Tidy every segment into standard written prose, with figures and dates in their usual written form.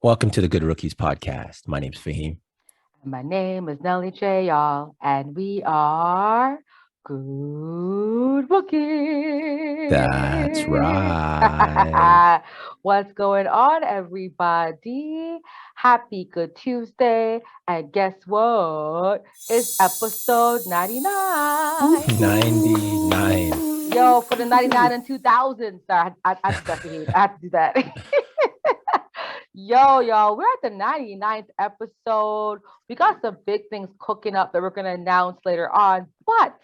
Welcome to the Good Rookies podcast. My name's Faheem. My name is Nelly J, y'all, and we are good That's booking. right. What's going on, everybody? Happy Good Tuesday. And guess what? It's episode 99. 99. Yo, for the 99 and 2000. Sorry, I did that for him. I had to do that. Yo, y'all, we're at the 99th episode. We got some big things cooking up that we're going to announce later on. But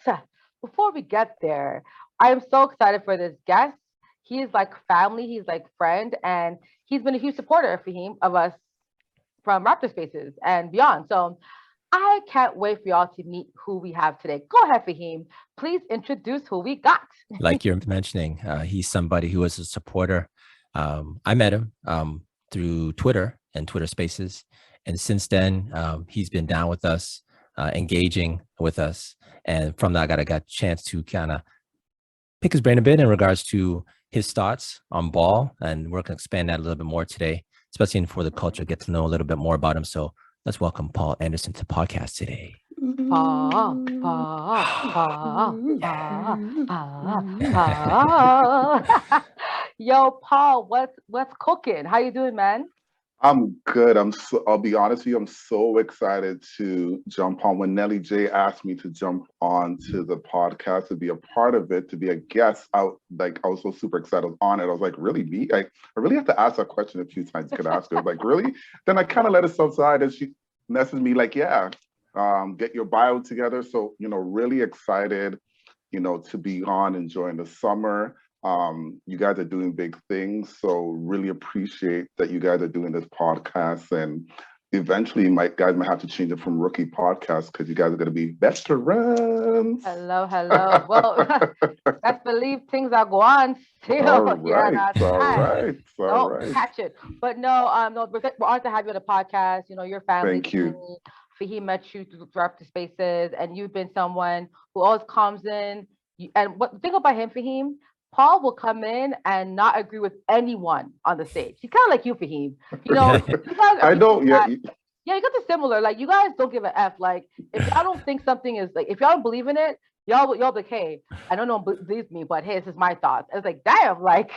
before we get there, I am so excited for this guest. He is like family, he's like friend, and he's been a huge supporter for him of us from Raptor Spaces and beyond. So I can't wait for y'all to meet who we have today. Go ahead, Faheem. Please introduce who we got. Like you're mentioning, he's somebody who is a supporter. I met him through Twitter and Twitter Spaces. And since then, he's been down with us, engaging with us. And from that, I got a chance to kind of pick his brain a bit in regards to his thoughts on ball. And we're going to expand that a little bit more today, especially for the culture, get to know a little bit more about him. So let's welcome Paul Anderson to the podcast today. Paul, Paul, Paul, Paul, Paul, Paul. Yo, Paul, what's cooking? How you doing, man? I'm good. I'll be honest with you. I'm so excited to jump on. When Nelly J asked me to jump on to the podcast to be a part of it, to be a guest, I was so super excited on it. I was like, really me? I really have to ask that question a few times. Could ask her, like, really? Then I kind of let it subside, and she messaged me like, yeah, get your bio together. So really excited, to be on, enjoying the summer. You guys are doing big things, so really appreciate that you guys are doing this podcast. And eventually, guys might have to change it from rookie podcast because you guys are going to be veterans. Hello, hello. Well, let's believe things are going still. All right, Don't catch it. But no, we're honored to have you on the podcast. Your family. Thank you. He met you through Raptor Spaces, and you've been someone who always comes in. And what think about him, Faheem? Paul will come in and not agree with anyone on the stage. He's kind of like you, Faheem. You guys I know. Yeah. Yeah, you got the similar. Like, you guys don't give a F. Like, if y'all don't think something is like, if y'all don't believe in it, y'all be like, hey, I don't know, believe me, but hey, this is my thoughts. It's like, damn, like,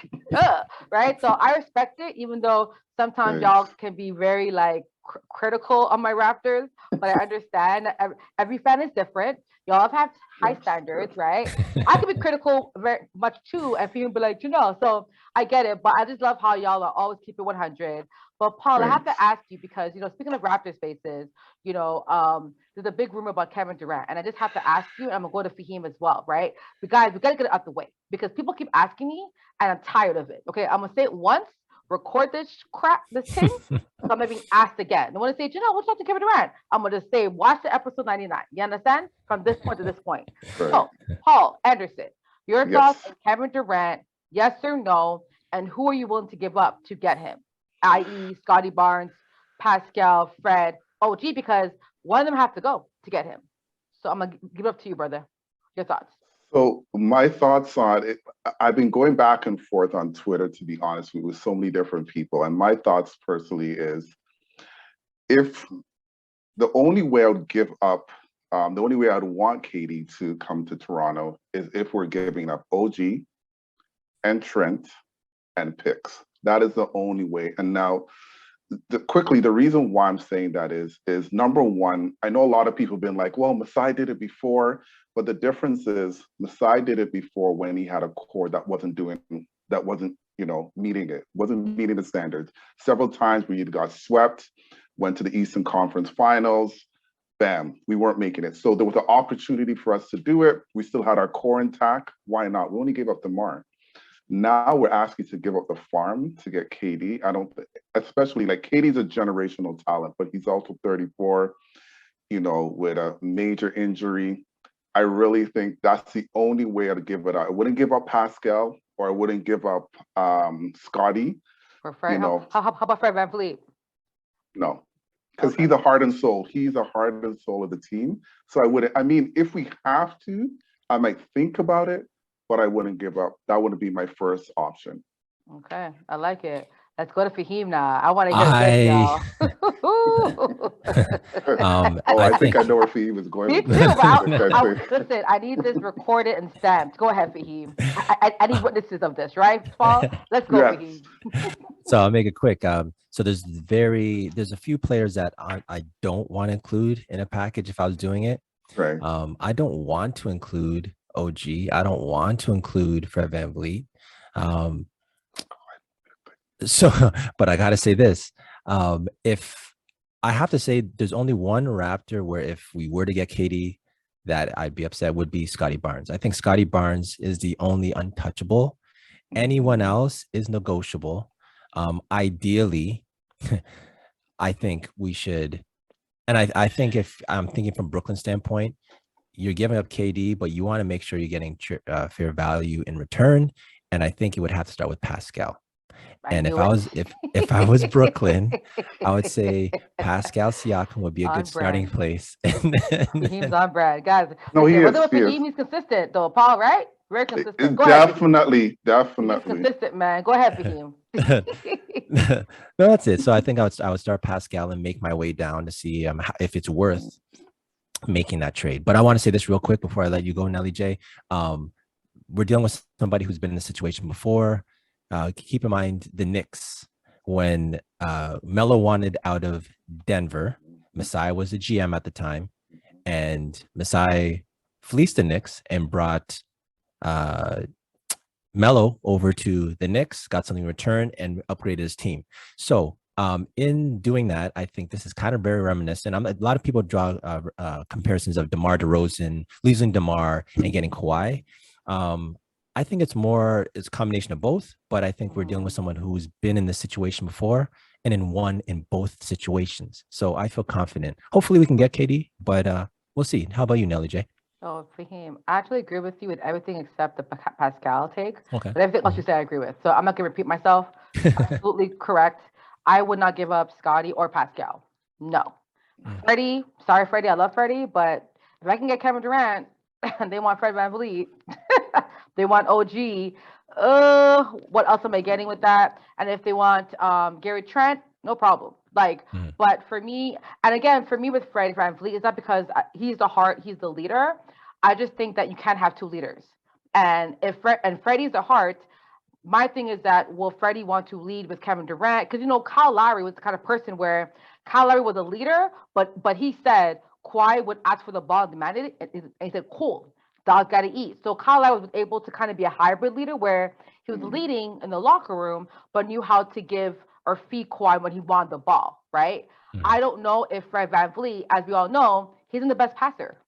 right? So I respect it, even though sometimes y'all can be very like critical on my Raptors, but I understand that every fan is different. Y'all have high standards, right? I can be critical very much too, and people be like, so I get it, but I just love how y'all are always keep it 100. But Paul, I have to ask you because, speaking of Raptor Spaces, there's a big rumor about Kevin Durant, and I just have to ask you, and I'm gonna go to Faheem as well, right? But guys, we gotta get it out the way because people keep asking me, and I'm tired of it. Okay, I'm gonna say it once, record this crap, this thing, so I'm not being asked again. I want to say, what's up to Kevin Durant? I'm gonna just say, watch the episode 99. You understand? From this point to this point. Right. So, Paul Anderson, your thoughts on Kevin Durant? Yes or no? And who are you willing to give up to get him? I.e., Scotty Barnes, Pascal, Fred, OG, because one of them have to go to get him. So I'm going to give it up to you, brother. Your thoughts. So my thoughts on it, I've been going back and forth on Twitter, to be honest with so many different people. And my thoughts personally is, if the only way I would give up, the only way I'd want KD to come to Toronto is if we're giving up OG and Trent and picks. That is the only way. And now, the reason why I'm saying that is number one, I know a lot of people have been like, well, Masai did it before, but the difference is Masai did it before when he had a core that wasn't meeting the standards. Several times we either got swept, went to the Eastern Conference Finals, bam, we weren't making it. So there was an opportunity for us to do it. We still had our core intact. Why not? We only gave up DeMar. Now we're asking to give up the farm to get KD. Especially like KD's a generational talent, but he's also 34, with a major injury. I really think that's the only way I'd give it up. I wouldn't give up Pascal, or I wouldn't give up Scotty. For Fred, how about Fred VanVleet? No, because he's a heart and soul. He's a heart and soul of the team. So I wouldn't. I mean, if we have to, I might think about it, but I wouldn't give up. That wouldn't be my first option. Okay, I like it. Let's go to Faheem now. I want to hear this, y'all. I I think think I know where Fee was going Me with too, this. but listen, I need this recorded and stamped. Go ahead, Faheem. I need witnesses of this, right, Paul? Let's go, Yes. Faheem. so I'll make it quick. So there's a few players that I don't want to include in a package if I was doing it. Right. I don't want to include OG. I don't want to include Fred VanVleet. So, but I got to say this. If I have to say, there's only one Raptor where if we were to get KD, that I'd be upset would be Scotty Barnes. I think Scotty Barnes is the only untouchable. Anyone else is negotiable. Ideally, I think we should, and I think if I'm thinking from Brooklyn's standpoint, you're giving up KD, but you want to make sure you're getting fair value in return. And I think it would have to start with Pascal. And if I was Brooklyn, I would say Pascal Siakam would be a good starting place. Faheem's on brand, guys. No, he is. Faheem, he's consistent though, Paul, right? Very consistent. Go definitely. Ahead, he's consistent, man. Go ahead, Faheem. No, that's it. So I think I would start Pascal and make my way down to see if it's worth making that trade. But I want to say this real quick before I let you go, Nelly J. We're dealing with somebody who's been in this situation before. Keep in mind the Knicks, when Melo wanted out of Denver, Masai was the GM at the time, and Masai fleeced the Knicks and brought Melo over to the Knicks, got something in return, and upgraded his team. So in doing that, I think this is kind of very reminiscent. A lot of people draw comparisons of DeMar DeRozan losing DeMar and getting Kawhi. I think it's a combination of both, but I think we're dealing with someone who's been in this situation before and won in both situations. So I feel confident. Hopefully we can get KD, but we'll see. How about you, Nelly J? So Faheem, I actually agree with you with everything except the Pascal take. Okay. But everything else you say, I agree with. So I'm not gonna repeat myself. Absolutely correct. I would not give up Scotty or Pascal. No. Freddie, sorry, Freddie. I love Freddie, but if I can get Kevin Durant and they want Fred VanVleet, they want OG. What else am I getting with that? And if they want Gary Trent, no problem. But for me, and again, for me with Fred VanVleet, it's not because he's the heart, he's the leader. I just think that you can't have two leaders. And if Freddie's the heart, my thing is that will Freddie want to lead with Kevin Durant? Because Kyle Lowry was the kind of person where Kyle Lowry was a leader, but he said Kawhi would ask for the ball and demanded it, and he said, "Cool, dog got to eat." So Kyle Lowry was able to kind of be a hybrid leader where he was leading in the locker room, but knew how to give or feed Kawhi when he wanted the ball, right? I don't know if Fred VanVleet, as we all know, he's in the best passer.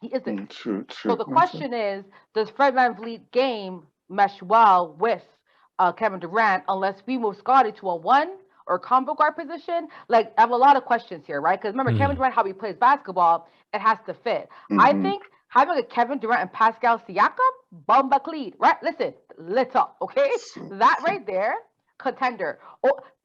He isn't. True. So the question is, does Fred VanVleet game mesh well with Kevin Durant unless we move Scotty to a 1 or combo guard position? I have a lot of questions here, right? Because remember, Kevin Durant, how he plays basketball, it has to fit. I think having a Kevin Durant and Pascal Siakam, bomba clean, right? Listen, lit up, okay? That right there, contender.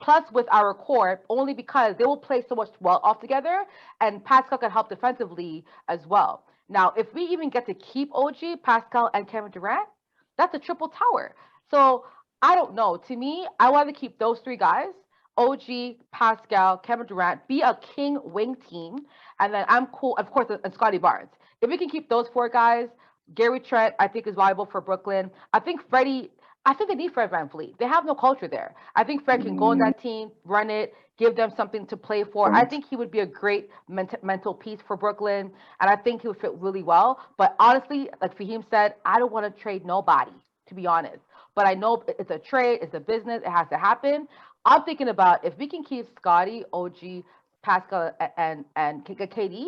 Plus with our core, only because they will play so much well off together, and Pascal can help defensively as well. Now, if we even get to keep OG, Pascal, and Kevin Durant, that's a triple tower. So I don't know. To me, I want to keep those three guys, OG, Pascal, Kevin Durant, be a king wing team. And then I'm cool, of course, and Scotty Barnes. If we can keep those four guys, Gary Trent, I think, is viable for Brooklyn. I think they need Fred VanVleet. They have no culture there. I think Fred can go on that team, run it, give them something to play for. I think he would be a great mental piece for Brooklyn, and I think he would fit really well. But honestly, like Faheem said, I don't want to trade nobody, to be honest. But I know it's a trade, it's a business, it has to happen. I'm thinking about if we can keep Scotty, OG, Pascal, and KD,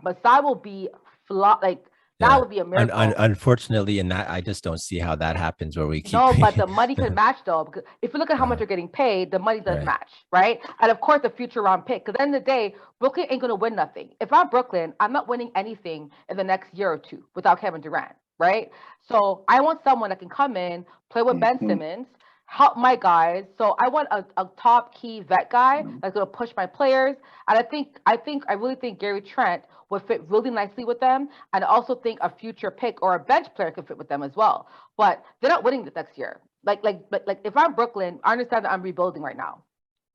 but Sai will be flop. That would be a miracle. Unfortunately, in that, I just don't see how that happens where we keep. No, but the money can match though. Because if you look at how much you're getting paid, the money does match, right? And of course, the future round pick. Because at the end of the day, Brooklyn ain't going to win nothing. If I'm Brooklyn, I'm not winning anything in the next year or two without Kevin Durant, right? So I want someone that can come in, play with Ben Simmons, help my guys. So I want a top key vet guy that's going to push my players. And I really think Gary Trent would fit really nicely with them. And I also think a future pick or a bench player could fit with them as well. But they're not winning the next year. like if I'm Brooklyn, I understand that I'm rebuilding right now,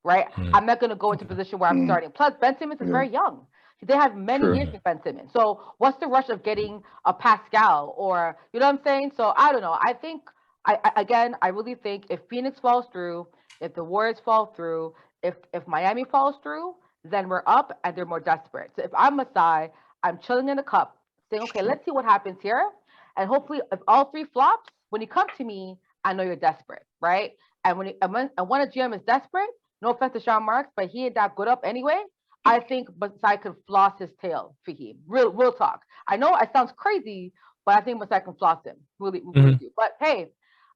right? I'm not going to go into a position where I'm starting. Plus, Ben Simmons is very young. They have many years with Ben Simmons. So what's the rush of getting a Pascal or, you know what I'm saying? So I don't know. I think, I really think if Phoenix falls through, if the Warriors fall through, if Miami falls through, then we're up and they're more desperate. So if I'm Masai, I'm chilling in the cup, saying, okay, let's see what happens here. And hopefully, if all three flops, when you come to me, I know you're desperate, right? And when a GM is desperate, no offense to Sean Marks, but he ain't that good up anyway. I think Masai could floss his tail for him. Real talk. I know it sounds crazy, but I think Masai can floss him. Really do. But hey,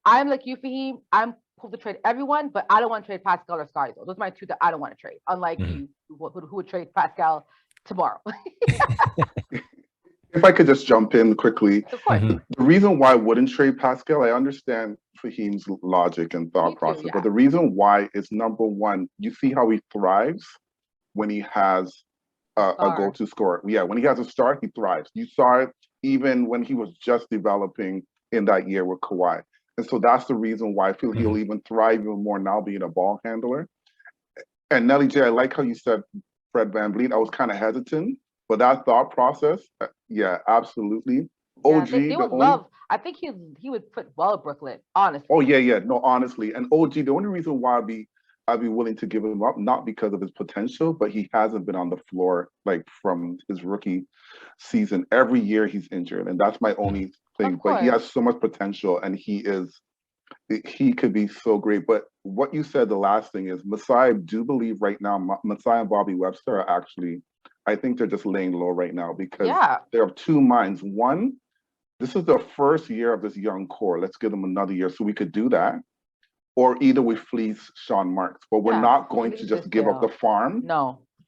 I'm like you, Faheem. I'm supposed to trade everyone, but I don't want to trade Pascal or Scotty. Those are my two that I don't want to trade. Unlike you, who would trade Pascal tomorrow. If I could just jump in quickly. Of course. The reason why I wouldn't trade Pascal, I understand Faheem's logic and thought process, but the reason why is, number one, you see how he thrives when he has a go-to scorer. Yeah, when he has a star, he thrives. You saw it even when he was just developing in that year with Kawhi. And so that's the reason why I feel he'll even thrive even more now being a ball handler. And Nelly J, I like how you said Fred VanVleet. I was kind of hesitant, but that thought process, yeah, absolutely. Yeah, OG, he would love. I think he would put well Brooklyn, honestly. Oh yeah, no, honestly. And OG, the only reason why I'd be willing to give him up, not because of his potential, but he hasn't been on the floor like from his rookie season. Every year he's injured, and that's my only thing. But he has so much potential, and he could be so great. But what you said, the last thing is, Masai, I do believe right now, Masai and Bobby Webster are actually, I think they're just laying low right now because they're of two minds. One, this is the first year of this young core. Let's give them another year so we could do that. Or either we fleece Sean Marks, but we're not going to just give up the farm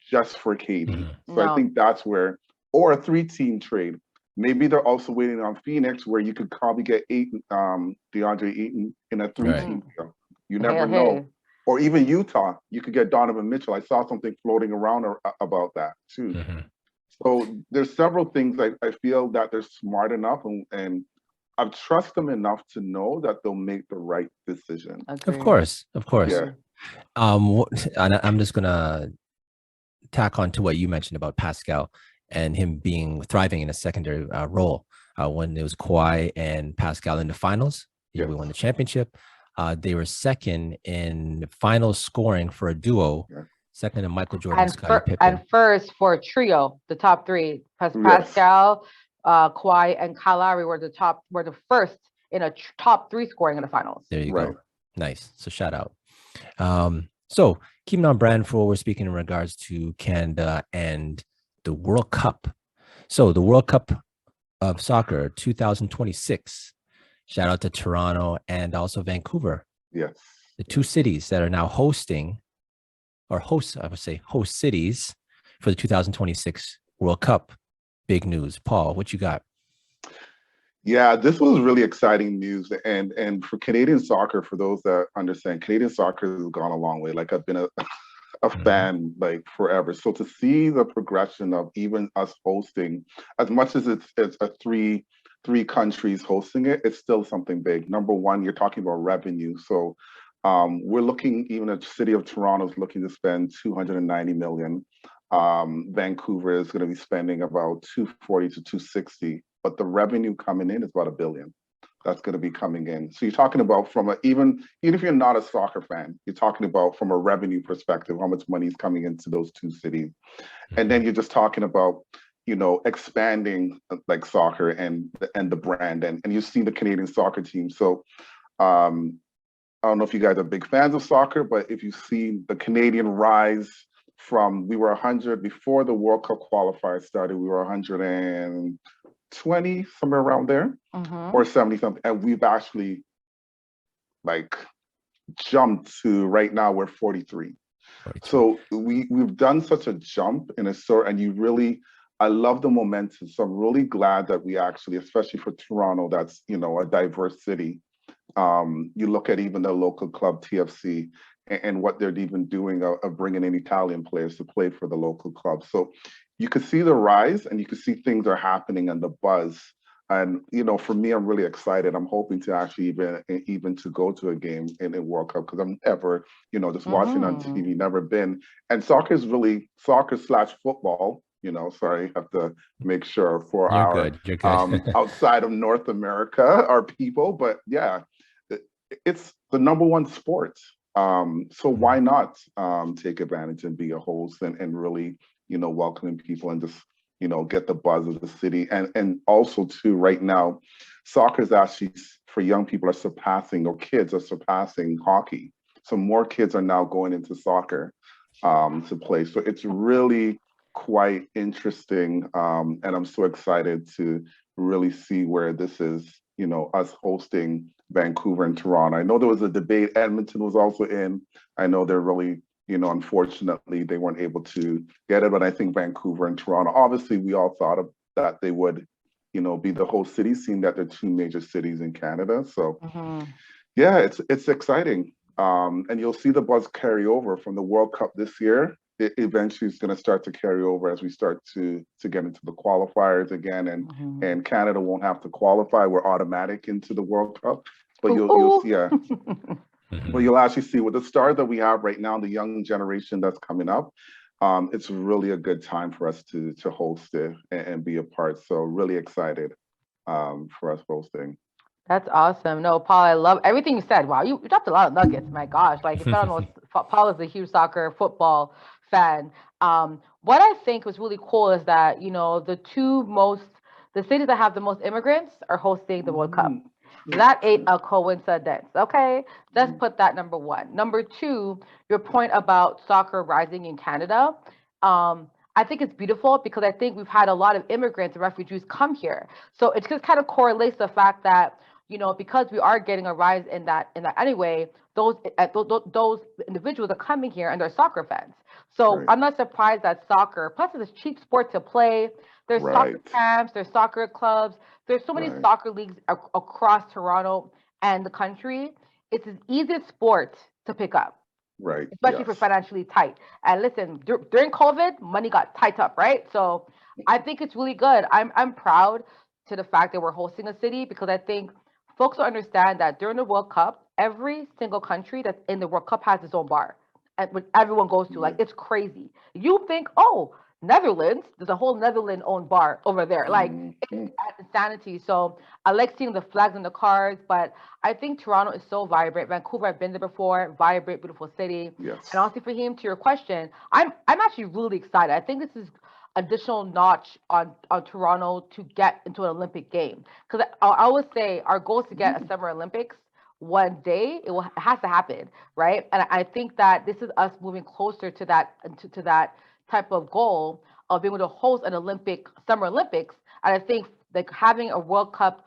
just for KD. So I think that's where, or a 3-team trade. Maybe they're also waiting on Phoenix, where you could probably get DeAndre Ayton in a 3-team deal. You never know. Or even Utah, you could get Donovan Mitchell. I saw something floating around about that too. So there's several things I feel that they're smart enough and I trust them enough to know that they'll make the right decision. Of course. Yeah. And I'm just gonna tack on to what you mentioned about Pascal and him being thriving in a secondary role. When it was Kawhi and Pascal in the finals, we won the championship. They were second in final scoring for a duo. Second to Michael Jordan and Scottie Pippen. And first for a trio, the top three. Pascal, Kawhi, and Kyle Lowry were the first in a top 3 scoring in the finals. There you go. Nice. So shout out. So keeping on brand for what we're speaking in regards to Canada and the World Cup. So the World Cup of Soccer 2026. Shout out to Toronto and also Vancouver. Yes. The 2 cities that are now hosting, or host cities for the 2026 World Cup. Big news. Paul, what you got? Yeah, this was really exciting news. And for Canadian soccer, for those that understand, Canadian soccer has gone a long way. Like I've been a fan like forever. So to see the progression of even us hosting, as much as it's a three countries hosting it, it's still something big. Number one, you're talking about revenue. So we're looking, even the city of Toronto is looking to spend $290 million. Vancouver is going to be spending about 240 to 260, but the revenue coming in is about $1 billion. That's going to be coming in. So you're talking about even if you're not a soccer fan, you're talking about from a revenue perspective, how much money is coming into those 2 cities. And then you're just talking about, expanding like soccer and the brand, and you see the Canadian soccer team. So I don't know if you guys are big fans of soccer, but if you see the Canadian rise from, we were 100 before the World Cup qualifiers started, we were 120, somewhere around there, or 70 something. And we've actually like jumped to right now we're 43. So we've done such a jump in a sort, and I love the momentum. So I'm really glad that we actually, especially for Toronto, that's, a diverse city. You look at even the local club TFC and what they're even doing of bringing in Italian players to play for the local club. So you could see the rise, and you could see things are happening and the buzz And for me, I'm really excited. I'm hoping to actually even to go to a game in the World Cup, because I'm never, just watching on TV, never been. And soccer slash football. Sorry, have to make sure for You're good. Outside of North America, our people. But yeah, it's the number one sport. So why not take advantage and be a host and really, welcoming people and just, get the buzz of the city. And also too, right now, soccer is actually, for young people, kids are surpassing hockey. So more kids are now going into soccer to play. So it's really quite interesting. And I'm so excited to really see where this is, us hosting Vancouver and Toronto. I know there was a debate. Edmonton was also in. I know they're really, unfortunately, they weren't able to get it. But I think Vancouver and Toronto, obviously, we all thought that they would, be the whole city, seeing that they're two major cities in Canada. So, yeah, it's exciting. And you'll see the buzz carry over from the World Cup this year. It eventually is going to start to carry over as we start to get into the qualifiers again, and Canada won't have to qualify. We're automatic into the World Cup, but you'll see, well, you'll actually see with the stars that we have right now, the young generation that's coming up. It's really a good time for us to host it and be a part. So really excited for us hosting. That's awesome. No, Paul, I love everything you said. Wow, you dropped a lot of nuggets. My gosh, like if I don't know, Paul is a huge soccer football fan. What I think was really cool is that the cities that have the most immigrants are hosting the World Cup. That ain't a coincidence. Okay, let's put that number one. Number two, your point about soccer rising in Canada. I think it's beautiful because I think we've had a lot of immigrants and refugees come here. So it just kind of correlates the fact that, because we are getting a rise in that anyway, those individuals are coming here and they're soccer fans. So I'm not surprised that soccer, plus it's a cheap sport to play. There's soccer camps, there's soccer clubs. There's so many soccer leagues across Toronto and the country. It's the easiest sport to pick up. Right. Especially for financially tight. And listen, during COVID, money got tight up, right? So I think it's really good. I'm proud to the fact that we're hosting a city, because I think folks will understand that during the World Cup, every single country that's in the World Cup has its own bar, and which everyone goes to. Like, it's crazy. You think, oh, Netherlands, there's a whole Netherlands-owned bar over there. Like, it's insanity. So I like seeing the flags and the cars, but I think Toronto is so vibrant. Vancouver, I've been there before. Vibrant, beautiful city. Yes. And also, Faheem, to your question, I'm actually really excited. I think this is additional notch on Toronto to get into an Olympic game. Because I always say our goal is to get a Summer Olympics one day. It has to happen, right? And I think that this is us moving closer to that type of goal of being able to host an Summer Olympics. And I think like having a World Cup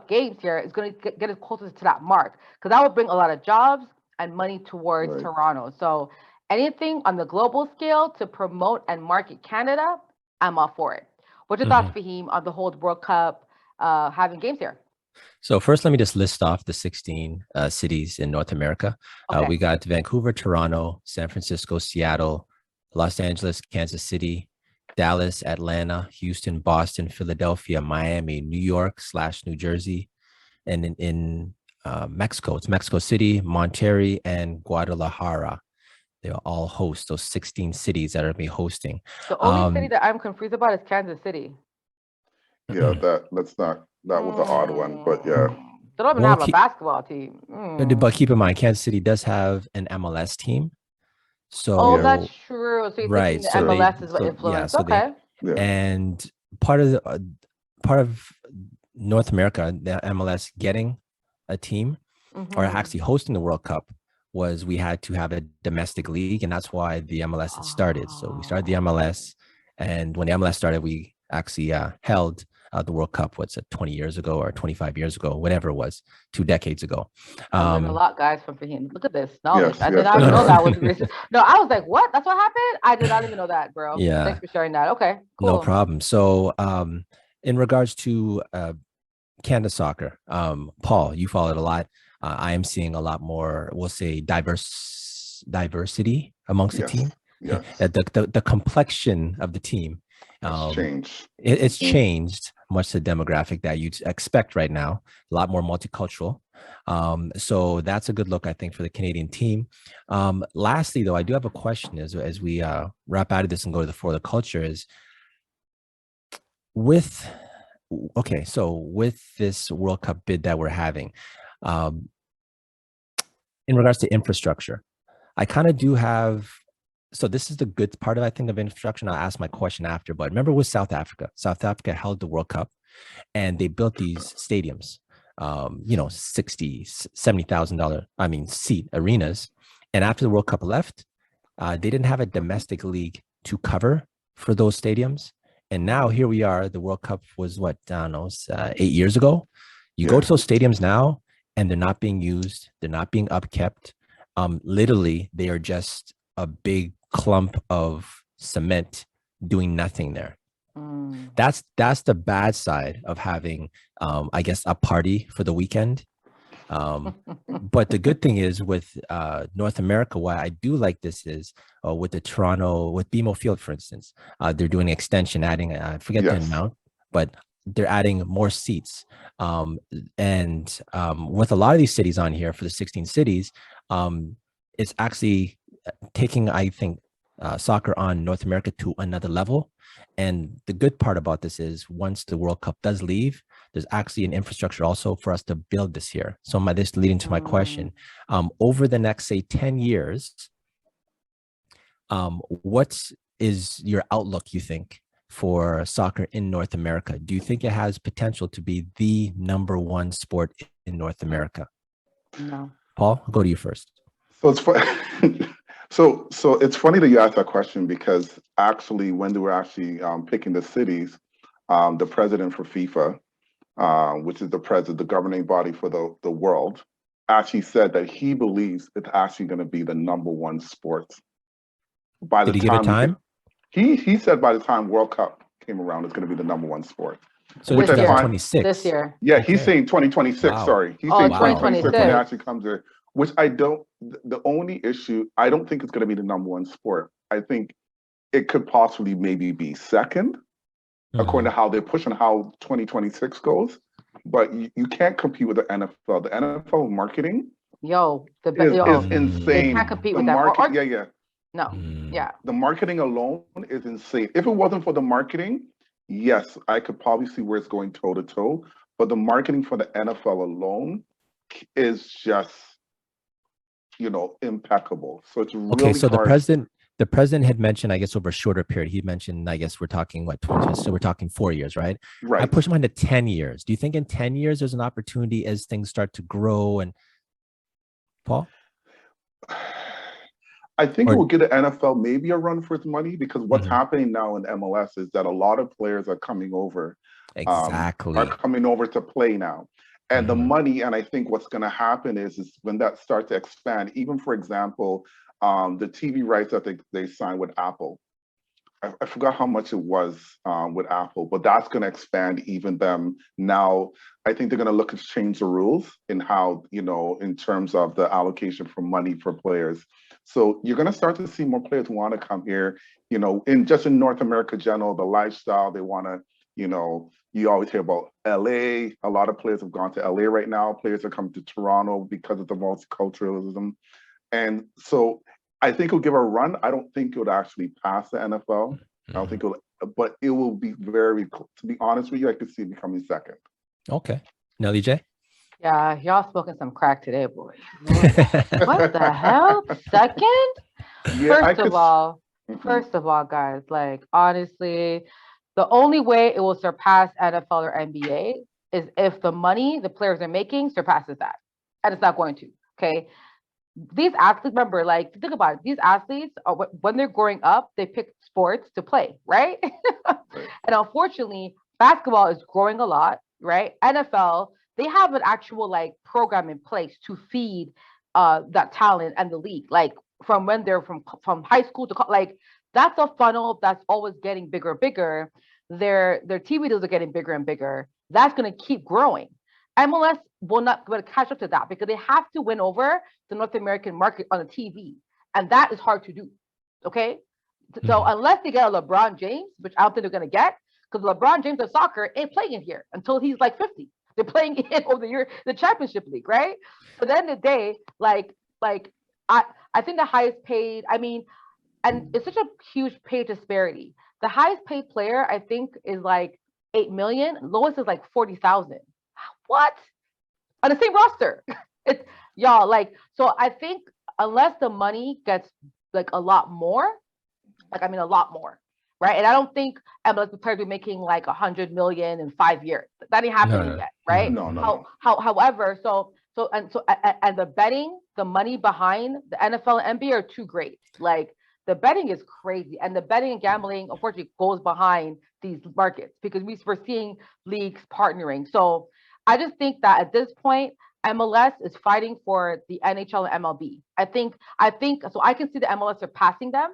games here is going to get us closer to that mark, because that will bring a lot of jobs and money towards Toronto. So anything on the global scale to promote and market Canada, I'm all for it. What's your thoughts, Faheem, on the whole World Cup having games here? So first, let me just list off the 16 cities in North America. We got Vancouver, Toronto, San Francisco, Seattle, Los Angeles, Kansas City, Dallas, Atlanta, Houston, Boston, Philadelphia, Miami, New York / New Jersey, and in Mexico, it's Mexico City, Monterrey, and Guadalajara. They all host those 16 cities that are be hosting. The only city that I'm confused about is Kansas City. Yeah, that was the odd one, but yeah. They don't even have a basketball team. But keep in mind, Kansas City does have an MLS team. So that's true. So you're thinking the MLS is what influenced. Yeah. And part of North America, the MLS getting a team or actually hosting the World Cup was we had to have a domestic league, and that's why the MLS had started. So we started the MLS, and when the MLS started, we actually held the World Cup, 20 years ago or 25 years ago, whatever it was, 2 decades ago. I learned a lot, guys, from Faheem. Look at this knowledge. I did not even know that was No, I was like, what? That's what happened? I did not even know that, bro. Yeah. Thanks for sharing that. Okay, cool. No problem. So in regards to Canada soccer, Paul, you followed a lot. I am seeing a lot more, we'll say, diversity amongst the team. Yes. The complexion of the team changed. It's changed. much the demographic that you'd expect right now, a lot more multicultural. So that's a good look, I think, for the Canadian team. Lastly, though, I do have a question as we wrap out of this and go to the For the Culture is so with this World Cup bid that we're having, in regards to infrastructure, I kind of do have, so this is the good part of, I think, of infrastructure, and I'll ask my question after, but remember with South Africa held the World Cup and they built these stadiums, $60,000, $70,000, seat arenas. And after the World Cup left, they didn't have a domestic league to cover for those stadiums. And now here we are, the World Cup was 8 years ago. You go to those stadiums now and they're not being used. They're not being upkept. Literally, they are just a big clump of cement doing nothing there. That's the bad side of having, I guess, a party for the weekend. But the good thing is with North America, why I do like this is with with BMO Field, for instance, they're doing an extension, adding, I forget the amount, but they're adding more seats. And with a lot of these cities on here for the 16 cities, it's actually taking, I think, soccer on North America to another level. And the good part about this is once the World Cup does leave, there's actually an infrastructure also for us to build this here. So this leading to my question, over the next, say, 10 years, what is your outlook, you think, for soccer in North America? Do you think it has potential to be the #1 sport in North America? No. Paul, I'll go to you first. So it's funny. So it's funny that you asked that question because actually, when they were actually picking the cities, the president for FIFA, which is the governing body for the world, actually said that he believes it's actually going to be the #1 sport. Did he give it time? He said by the time World Cup came around, it's going to be the #1 sport. So which 2026? This year. Yeah, okay. He's saying 2026. Wow. Sorry, he's saying 2026 when it actually comes there. Which I don't. The only issue, I don't think it's going to be the #1 sport. I think it could possibly maybe be second, according to how they're pushing how 2026 goes. But you can't compete with the NFL. The NFL marketing, is insane. They can't compete with that. No, the marketing alone is insane. If it wasn't for the marketing, yes, I could probably see where it's going toe to toe. But the marketing for the NFL alone is just, impeccable. So it's really okay. So hard. the president had mentioned, I guess, over a shorter period, he mentioned, I guess we're talking 20, so we're talking 4 years, right? Right. I pushed him into 10 years. Do you think in 10 years there's an opportunity as things start to grow? And Paul? I think it will give the NFL maybe a run for its money because what's happening now in MLS is that a lot of players are coming over. Exactly. Are coming over to play now. And the money, and I think what's going to happen is when that starts to expand, even for example, the TV rights that they signed with Apple. I forgot how much it was with Apple, but that's going to expand even them. Now, I think they're going to look to change the rules in how, in terms of the allocation for money for players. So you're going to start to see more players want to come here, in North America general, the lifestyle, they want to, you always hear about LA. A lot of players have gone to LA right now. Players are coming to Toronto because of the multiculturalism. And so I think it'll give a run. I don't think it would actually pass the NFL. I don't think but it will be very, to be honest with you, I could see it becoming second. Okay. Nelly J? Yeah, y'all smoking some crack today, boy. What the hell? Second? Yeah, First of all, guys, like, honestly, the only way it will surpass NFL or NBA is if the money the players are making surpasses that. And it's not going to, okay? These athletes, remember, like, think about it. These athletes, when they're growing up, they pick sports to play, right? And unfortunately, basketball is growing a lot, right? NFL, they have an actual, like, program in place to feed that talent and the league. Like, from when they're from high school to like, that's a funnel that's always getting bigger and bigger. Their TV deals are getting bigger and bigger. That's going to keep growing. MLS will not be able to catch up to that because they have to win over the North American market on the TV. And that is hard to do. Okay. So unless they get a LeBron James, which I don't think they're going to get, because LeBron James of soccer ain't playing here until he's like 50. They're playing in over the championship league, right? So at the end of the day, like I think the highest paid, I mean, and it's such a huge pay disparity. The highest paid player, I think, is like 8 million. Lowest is like 40,000. What? On the same roster. It's y'all, like, so I think unless the money gets like a lot more, like, I mean, a lot more, right? And I don't think MLS players be making like 100 million in 5 years. That ain't happening yet, right? No. However, and the betting, the money behind the NFL and NBA are too great. Like, the betting is crazy, and the betting and gambling, unfortunately, goes behind these markets because we're seeing leagues partnering. So I just think that at this point, MLS is fighting for the NHL and MLB. I think so. I can see the MLS surpassing them.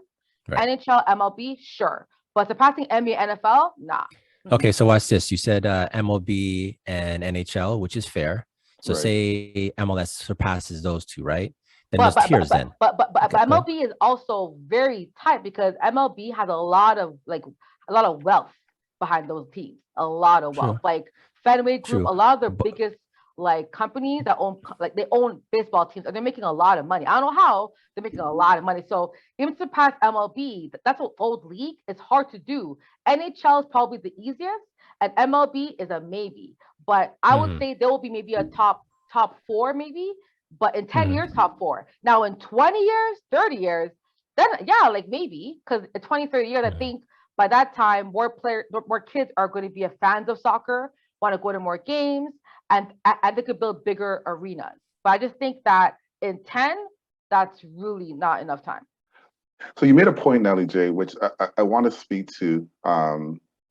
Right. NHL, MLB, sure, but surpassing NBA, NFL, nah. Okay, so watch this. You said MLB and NHL, which is fair. So say MLS surpasses those two, right? Then there's tiers then. But MLB is also very tight because MLB has a lot of wealth behind those teams. A lot of wealth. Like Fenway Group, a lot of their biggest like companies that own baseball teams, and they're making a lot of money. I don't know how they're making a lot of money. So even to surpass MLB, that's an old league. It's hard to do. NHL is probably the easiest, and MLB is a maybe. But I would say there will be maybe a top 4, maybe. But in 10 years, top 4. Now in 20 years, 30 years, then yeah, like maybe, because in 20, 30 years, I think by that time, more kids are going to be fans of soccer, want to go to more games, and they could build bigger arenas. But I just think that in 10, that's really not enough time. So you made a point, Nelly J, which I want to speak to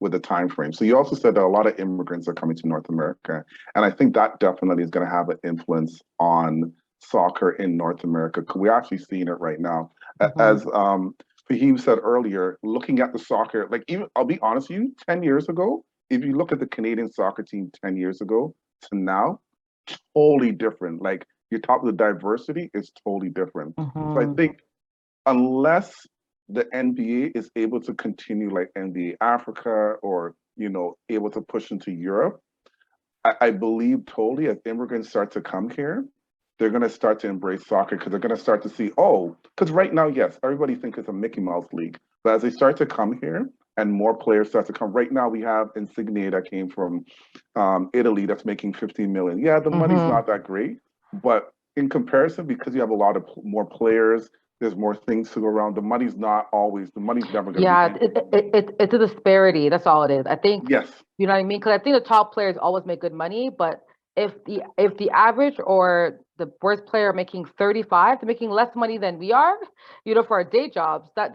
with the time frame. So you also said that a lot of immigrants are coming to North America, and I think that definitely is going to have an influence on soccer in North America. We're actually seeing it right now. As Faheem said earlier, looking at the soccer, like, even I'll be honest with you, 10 years ago, if you look at the Canadian soccer team 10 years ago to now, totally different. Like, your top of the diversity is totally different. So I think unless the NBA is able to continue like NBA Africa, or, you know, able to push into Europe, I believe totally as immigrants start to come here, they're going to start to embrace soccer because they're going to start to see, because right now, yes, everybody thinks it's a Mickey Mouse league. But as they start to come here and more players start to come, right now we have Insigne that came from Italy that's making 15 million. Yeah, the money's not that great, but in comparison, because you have a lot of more players, there's more things to go around. The money's never going to be. It's a disparity. That's all it is. I think. Yes. You know what I mean? Because I think the top players always make good money, but if the average or the worst player are making 35, they're making less money than we are, you know, for our day jobs. That's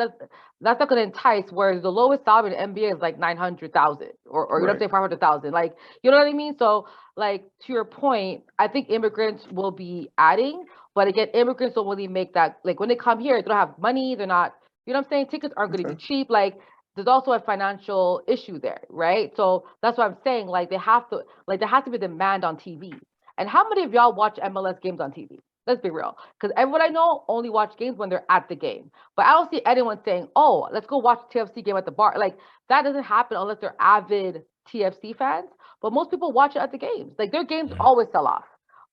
not going to entice. Whereas the lowest salary in the NBA is like 900,000 or you know, say 500,000. Like, you know what I mean? So, like, to your point, I think immigrants will be adding. But again, immigrants don't really make that, like, when they come here, they don't have money, they're not, you know what I'm saying? Tickets aren't going to be cheap. Like, there's also a financial issue there, right? So that's what I'm saying. Like, there has to be demand on TV. And how many of y'all watch MLS games on TV? Let's be real. Because everyone I know only watch games when they're at the game. But I don't see anyone saying, oh, let's go watch a TFC game at the bar. Like, that doesn't happen unless they're avid TFC fans. But most people watch it at the games. Like, their games always sell off.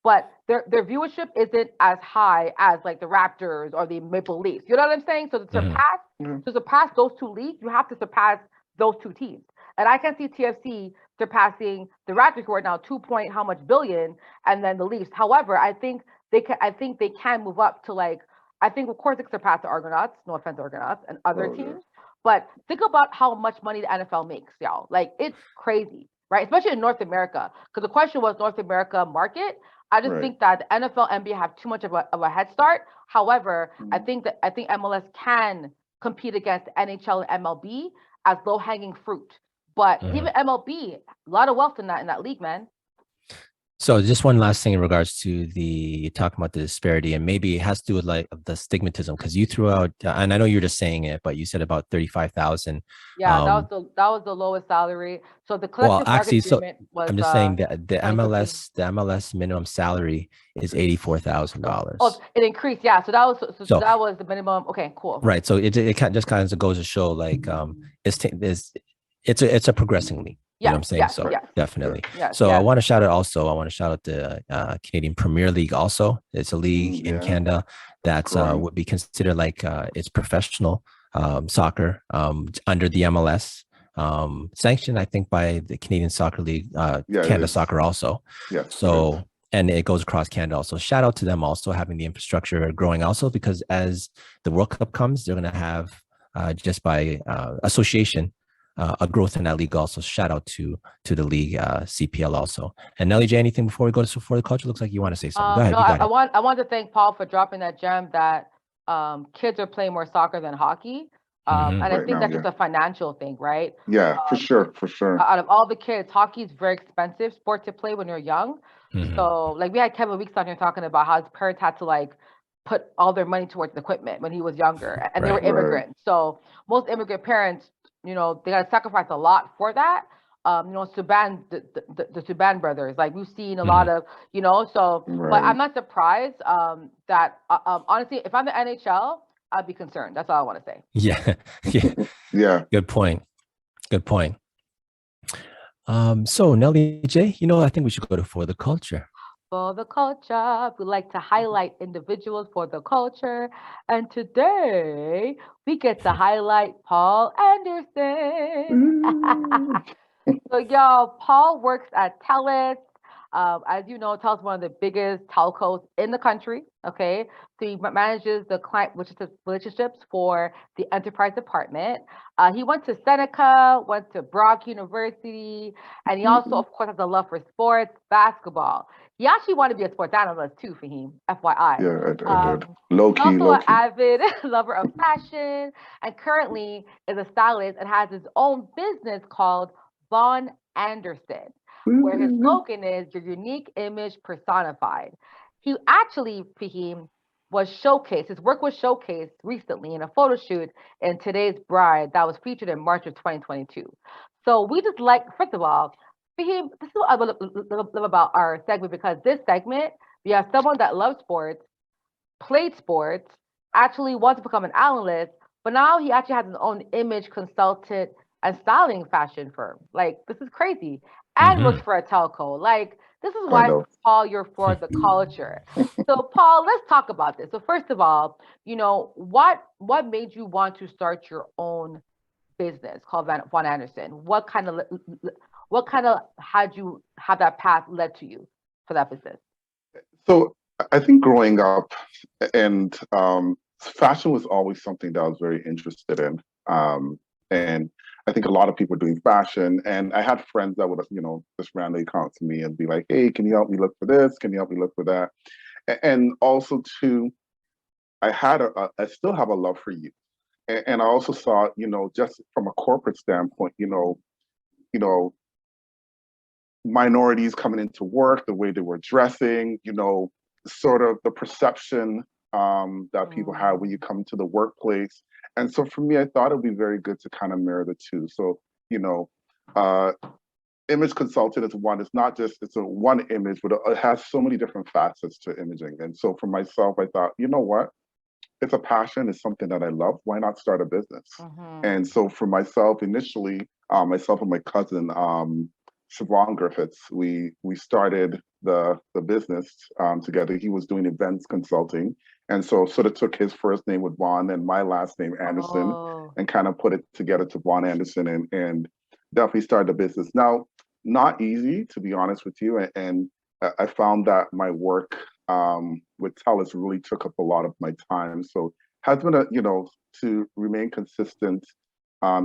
But their viewership isn't as high as like the Raptors or the Maple Leafs. You know what I'm saying? So to surpass those two leagues, you have to surpass those two teams. And I can see TFC surpassing the Raptors, who are now 2 point how much billion, and then the Leafs. However, I think they can move up to, like, I think of course they can surpass the Argonauts. No offense, Argonauts and other teams. But think about how much money the NFL makes, y'all. Like, it's crazy, right? Especially in North America, because the question was North America market. I just think that the NFL, NBA have too much of a head start. However, I think MLS can compete against NHL and MLB as low hanging fruit. But even MLB, a lot of wealth in that league, man. So just one last thing in regards to talking about the disparity, and maybe it has to do with like the stigmatism, because you threw out, and I know you're just saying it, but you said about 35,000. Yeah, that was the lowest salary. So the collective agreement was, I'm just saying that the MLS minimum salary is $84,000. Oh, it increased, yeah. So that was the minimum. Okay, cool. Right. So it just kind of goes to show, like, it's a progressing league. You know what I'm saying? Yeah, So yeah, definitely. yeah, So yeah. I want to shout out the Canadian Premier League also. It's a league in Canada that's would be considered like it's professional soccer under the MLS, sanctioned, I think, by the Canadian Soccer League, Canada Soccer also. Yes. So, and it goes across Canada also. Shout out to them also having the infrastructure growing also, because as the World Cup comes, they're going to have just by association a growth in that league also. Shout out to the league, CPL also. And Nelly J, anything before we go to For the Culture? Looks like you want to say something. Go ahead. No, I want to thank Paul for dropping that gem that kids are playing more soccer than hockey. And I think that's just a financial thing, right? Yeah, for sure. Out of all the kids, hockey is very expensive sport to play when you're young. So like we had Kevin Weeks on here talking about how his parents had to like put all their money towards the equipment when he was younger, and they were immigrants. So most immigrant parents, they got to sacrifice a lot for that. Subban, the Subban brothers, like we've seen a lot of, so, but I'm not surprised that honestly, if I'm the NHL, I'd be concerned. That's all I want to say. Yeah. Good point. So Nelly J, I think we should go to For the Culture. For the culture, we like to highlight individuals for the culture. And today we get to highlight Paul Anderson. So y'all, Paul works at Telecommunication. As you know, Telus is one of the biggest telcos in the country. Okay, so he manages the client relationships for the enterprise department. He went to Seneca, went to Brock University, and he also, of course, has a love for sports, basketball. He actually wanted to be a sports analyst too, Faheem, FYI. Yeah, I did. Low-key. Also an avid lover of fashion, and currently is a stylist and has his own business called VonAnderson, where his slogan is "Your unique image personified." He actually, Faheem, his work was showcased recently in a photo shoot in Today's Bride that was featured in March of 2022. So we just first of all, Faheem, this is what I love about our segment, because this segment, we have someone that loves sports, played sports, actually wants to become an analyst, but now he actually has his own image consultant and styling fashion firm. Like, this is crazy. And works for a telco. Like, this is why, Paul, you're for the culture. So, Paul, let's talk about this. So, first of all, what made you want to start your own business called VonAnderson? What kind of had you have that path led to you for that business? So, I think growing up, and fashion was always something that I was very interested in. And I think a lot of people are doing fashion, and I had friends that would, just randomly come to me and be like, "Hey, can you help me look for this? Can you help me look for that?" And also too, I still have a love for youth, and I also saw, just from a corporate standpoint, minorities coming into work, the way they were dressing, sort of the perception that people have when you come to the workplace. And so for me, I thought it would be very good to kind of mirror the two. So, image consultant is one. It's not just, it's a one image, but it has so many different facets to imaging. And so for myself, I thought, you know what? It's a passion. It's something that I love. Why not start a business? And so for myself, initially, myself and my cousin, Siobhan Griffiths, we started the business together. He was doing events consulting, and so sort of took his first name with Von and my last name Anderson, and kind of put it together to VonAnderson, and definitely started the business. Now, not easy, to be honest with you, and I found that my work with Telus really took up a lot of my time. So has been to remain consistent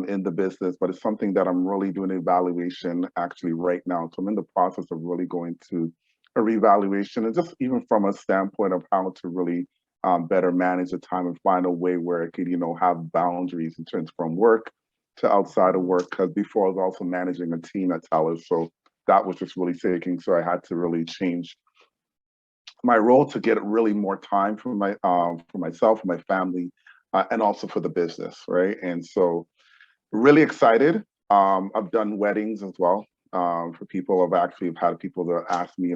in the business, but it's something that I'm really doing an evaluation actually right now. So I'm in the process of really going to a reevaluation, and just even from a standpoint of how to really better manage the time and find a way where I could, have boundaries in terms from work to outside of work. Because before I was also managing a team at Telus, so that was just really taking. So I had to really change my role to get really more time for myself, for my family, and also for the business, right? And so really excited. I've done weddings as well for people. I've had people that ask me,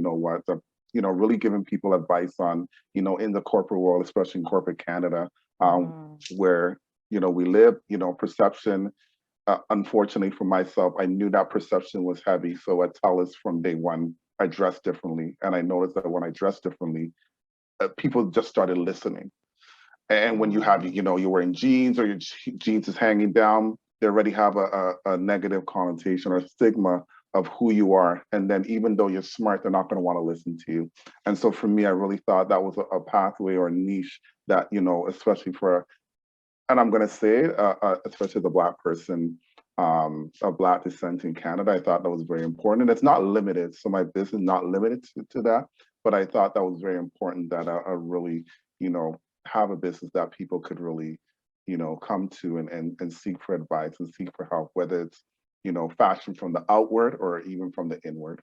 really giving people advice on, in the corporate world, especially in corporate Canada, where, we live, perception unfortunately for myself, I knew that perception was heavy. So at Stylist from day one, I dressed differently. And I noticed that when I dressed differently, people just started listening. And when you have, you're wearing jeans or your jeans is hanging down, they already have a negative connotation or stigma of who you are. And then even though you're smart, they're not going to want to listen to you. And so for me, I really thought that was a pathway or a niche that, especially for, and I'm going to say, especially as a Black person, a Black descent in Canada, I thought that was very important. And it's not limited. So my business is not limited to that. But I thought that was very important that I really, have a business that people could really, come to and seek for advice and seek for help, whether it's, fashion from the outward or even from the inward.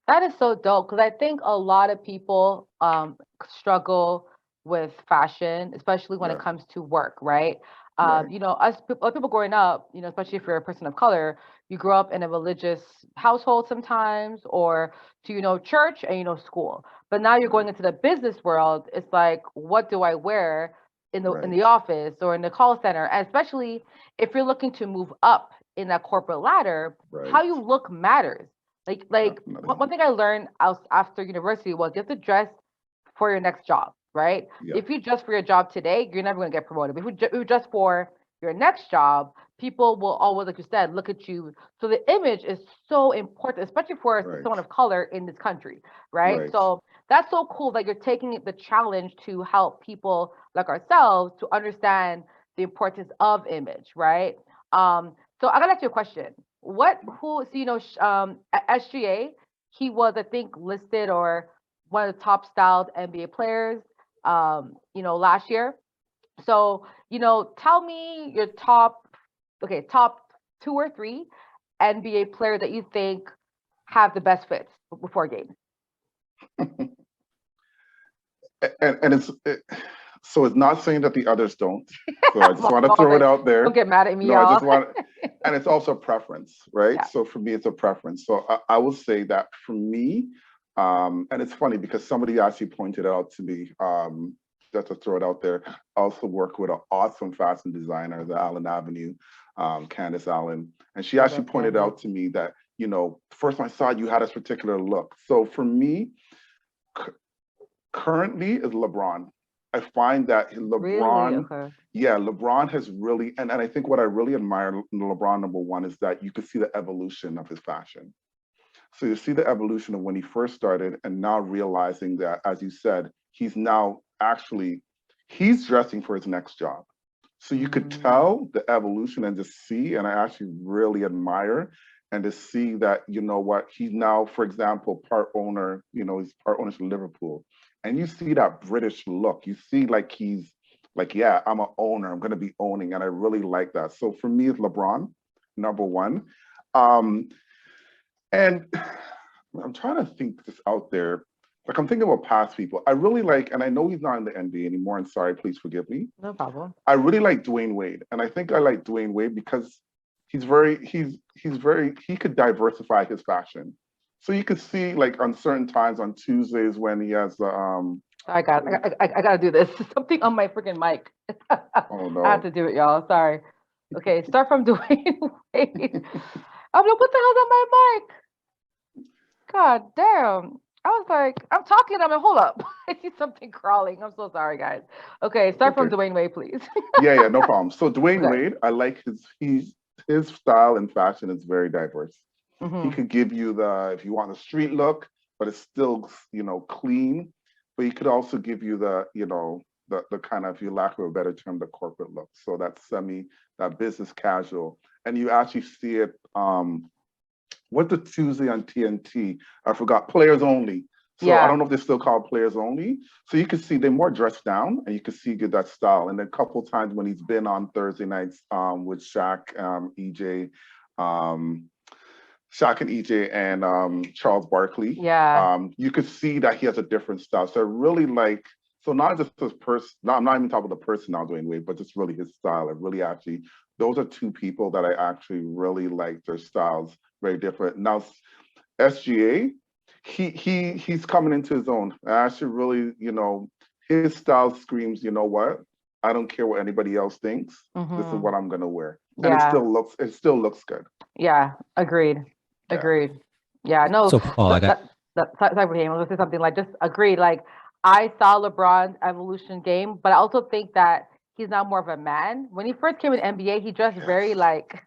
That is so dope, because I think a lot of people struggle with fashion, especially when it comes to work, right? Us people growing up, especially if you're a person of color, you grow up in a religious household sometimes, or to church and school. But now you're going into the business world. It's like, what do I wear in the office or in the call center? And especially if you're looking to move up in that corporate ladder, how you look matters. Like one thing I learned after university was you have to dress for your next job, right? Yeah. If you dress for your job today, you're never going to get promoted. But if you dress for your next job, people will always, like you said, look at you. So the image is so important, especially for someone of color in this country, right? So that's so cool that you're taking the challenge to help people like ourselves to understand the importance of image, right? So I gotta ask you a question. At SGA, he was, I think, listed or one of the top styled NBA players, last year. So, tell me your top 2 or 3 NBA players that you think have the best fits before game. And so it's not saying that the others don't. So I just want to throw it out there. Don't get mad at me, No, y'all. I just want, and it's also a preference, right? Yeah. So for me, it's a preference. So I will say that for me, and it's funny because somebody actually pointed out to me, just to throw it out there, I also work with an awesome fashion designer, the Allen Avenue, Candace Allen. And she actually pointed out to me that, first time I saw you had this particular look. So for me, currently is LeBron. I find that LeBron, LeBron has really, and I think what I really admire in LeBron, number one, is that you could see the evolution of his fashion. So you see the evolution of when he first started and now realizing that, as you said, he's dressing for his next job. So you could tell the evolution and just see, and I actually really admire and to see that, he's now, for example, part owner, he's part owner of Liverpool. And you see that British look. You see like he's like, yeah, I'm an owner. I'm going to be owning. And I really like that. So for me, it's LeBron, number one. And I'm trying to think this out there. Like I'm thinking about past people. I really like, and I know he's not in the NBA anymore. And sorry, please forgive me. No problem. I really like Dwyane Wade. And I think I like Dwyane Wade because he could diversify his fashion. So you could see like on certain times on Tuesdays when he has I gotta do this. Something on my freaking mic. Oh no. I have to do it, y'all. Sorry. Okay, start from Dwyane Wade. I'm like, what the hell's on my mic? God damn. I was like, I'm talking, I'm like, hold up. I see something crawling. I'm so sorry, guys. Okay, start from Dwyane Wade, please. Yeah, no problem. So Dwyane Wade, I like his style and fashion is very diverse. He could give you if you want a street look, but it's still, clean. But he could also give you the kind of, if you lack of a better term, the corporate look. So that business casual. And you actually see it, what's the Tuesday on TNT? I forgot, Players Only. So I don't know if they're still called Players Only. So you can see they're more dressed down and you can see that style. And then a couple of times when he's been on Thursday nights with Shaq, Shaq and EJ and Charles Barkley. Yeah. You could see that he has a different style. So I really like, so not just his person, I'm not even talking about the person now Dwyane Wade, but just really his style. I really actually, those are 2 people that I actually really like their styles, very different. Now, SGA, he's coming into his own. I actually really, his style screams, you know what? I don't care what anybody else thinks. This is what I'm gonna wear. And Yeah. it still looks good. Yeah. Agreed. Yeah. Agreed. Yeah. No. So Paul, I got Sorry, Raheem, I was gonna say something like just agreed. Like I saw LeBron's evolution game, but I also think that he's now more of a man. When he first came in NBA, he dressed very like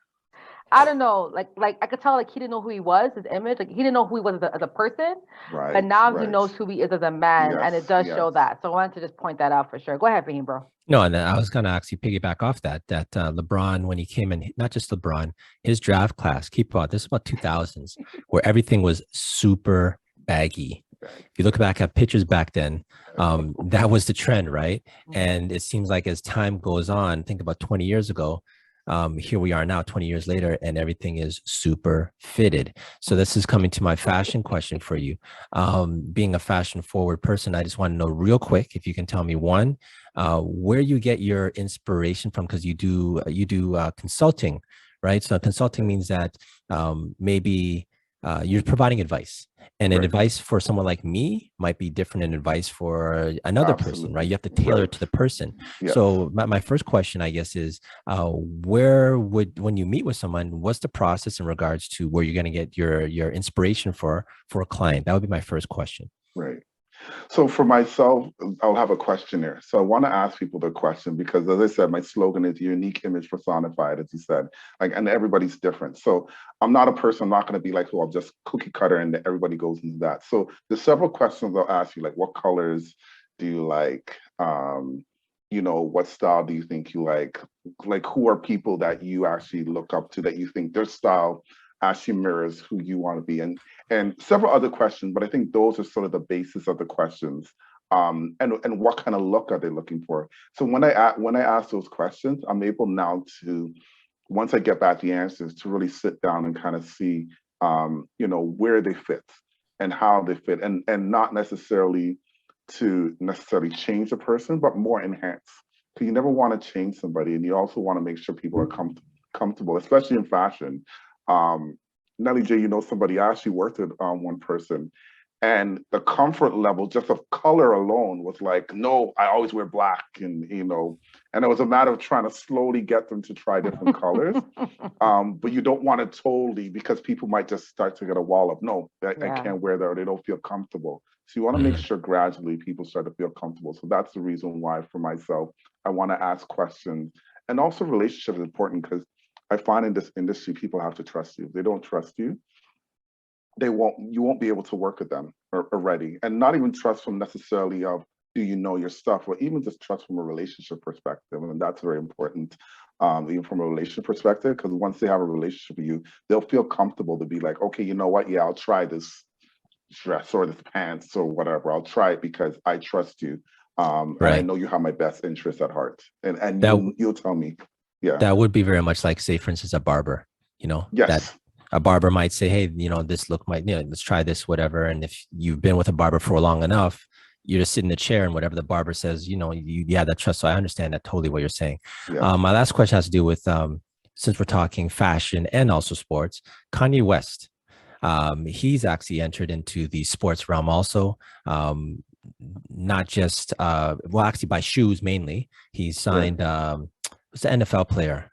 I don't know, like I could tell like he didn't know who he was, his image, like he didn't know who he was as a person. Right. But now he right. knows who he is as a man, and it does show that. So I wanted to just point that out for sure. Go ahead, Faheem, bro. No, and I was going to actually piggyback off that LeBron, when he came in, not just LeBron, his draft class, this is about 2000s, where everything was super baggy. If you look back at pictures back then, that was the trend, right? And it seems like as time goes on, think about 20 years ago, here we are now 20 years later, and everything is super fitted. So this is coming to my fashion question for you. Being a fashion forward person, I just want to know real quick if you can tell me one, where you get your inspiration from, because you do consulting, right? So consulting means that maybe you're providing advice, and an advice for someone like me might be different than advice for another person, right? You have to tailor it to the person. Yes. So my first question, I guess, is when you meet with someone, what's the process in regards to where you're going to get your inspiration for a client? That would be my first question. Right. So for myself, I'll have a questionnaire. So I want to ask people the question because, as I said, my slogan is unique image personified, as you said, and everybody's different. So I'm not a person, I'm not going to be like, well, I'm just cookie cutter and everybody goes into that. So there's several questions I'll ask you, like what colors do you like? What style do you think you like? Like who are people that you actually look up to that you think their style actually mirrors who you want to be, and several other questions, but I think those are sort of the basis of the questions. And what kind of look are they looking for? So when I ask those questions, I'm able now to, once I get back the answers, to really sit down and kind of see, where they fit and how they fit, and not necessarily to change the person, but more enhance. Because you never want to change somebody, and you also want to make sure people are comfortable, especially in fashion. Nelly J, somebody, I actually worked with one person, and the comfort level just of color alone was like, no, I always wear black, and and it was a matter of trying to slowly get them to try different colors. But you don't want it totally, because people might just start to get a wall of, no, I can't wear that, or they don't feel comfortable. So you want to make sure gradually people start to feel comfortable. So that's the reason why, for myself, I want to ask questions. And also relationship is important, because I find in this industry, people have to trust you. If they don't trust you, you won't be able to work with them already. And not even trust from necessarily of, do you know your stuff, or even just trust from a relationship perspective. And that's very important, even from a relationship perspective, because once they have a relationship with you, they'll feel comfortable to be like, okay, you know what? Yeah, I'll try this dress or this pants or whatever. I'll try it because I trust you. And I know you have my best interest at heart. And you'll tell me. Yeah. That would be very much like, say, for instance, a barber, Yes. that a barber might say, hey, this look might, let's try this, whatever. And if you've been with a barber for long enough, you just sit in the chair and whatever the barber says, that trust. So I understand that totally what you're saying. Yeah. My last question has to do with, since we're talking fashion and also sports, Kanye West. He's actually entered into the sports realm also. Not just, actually by shoes mainly. He's signed, what's the NFL player?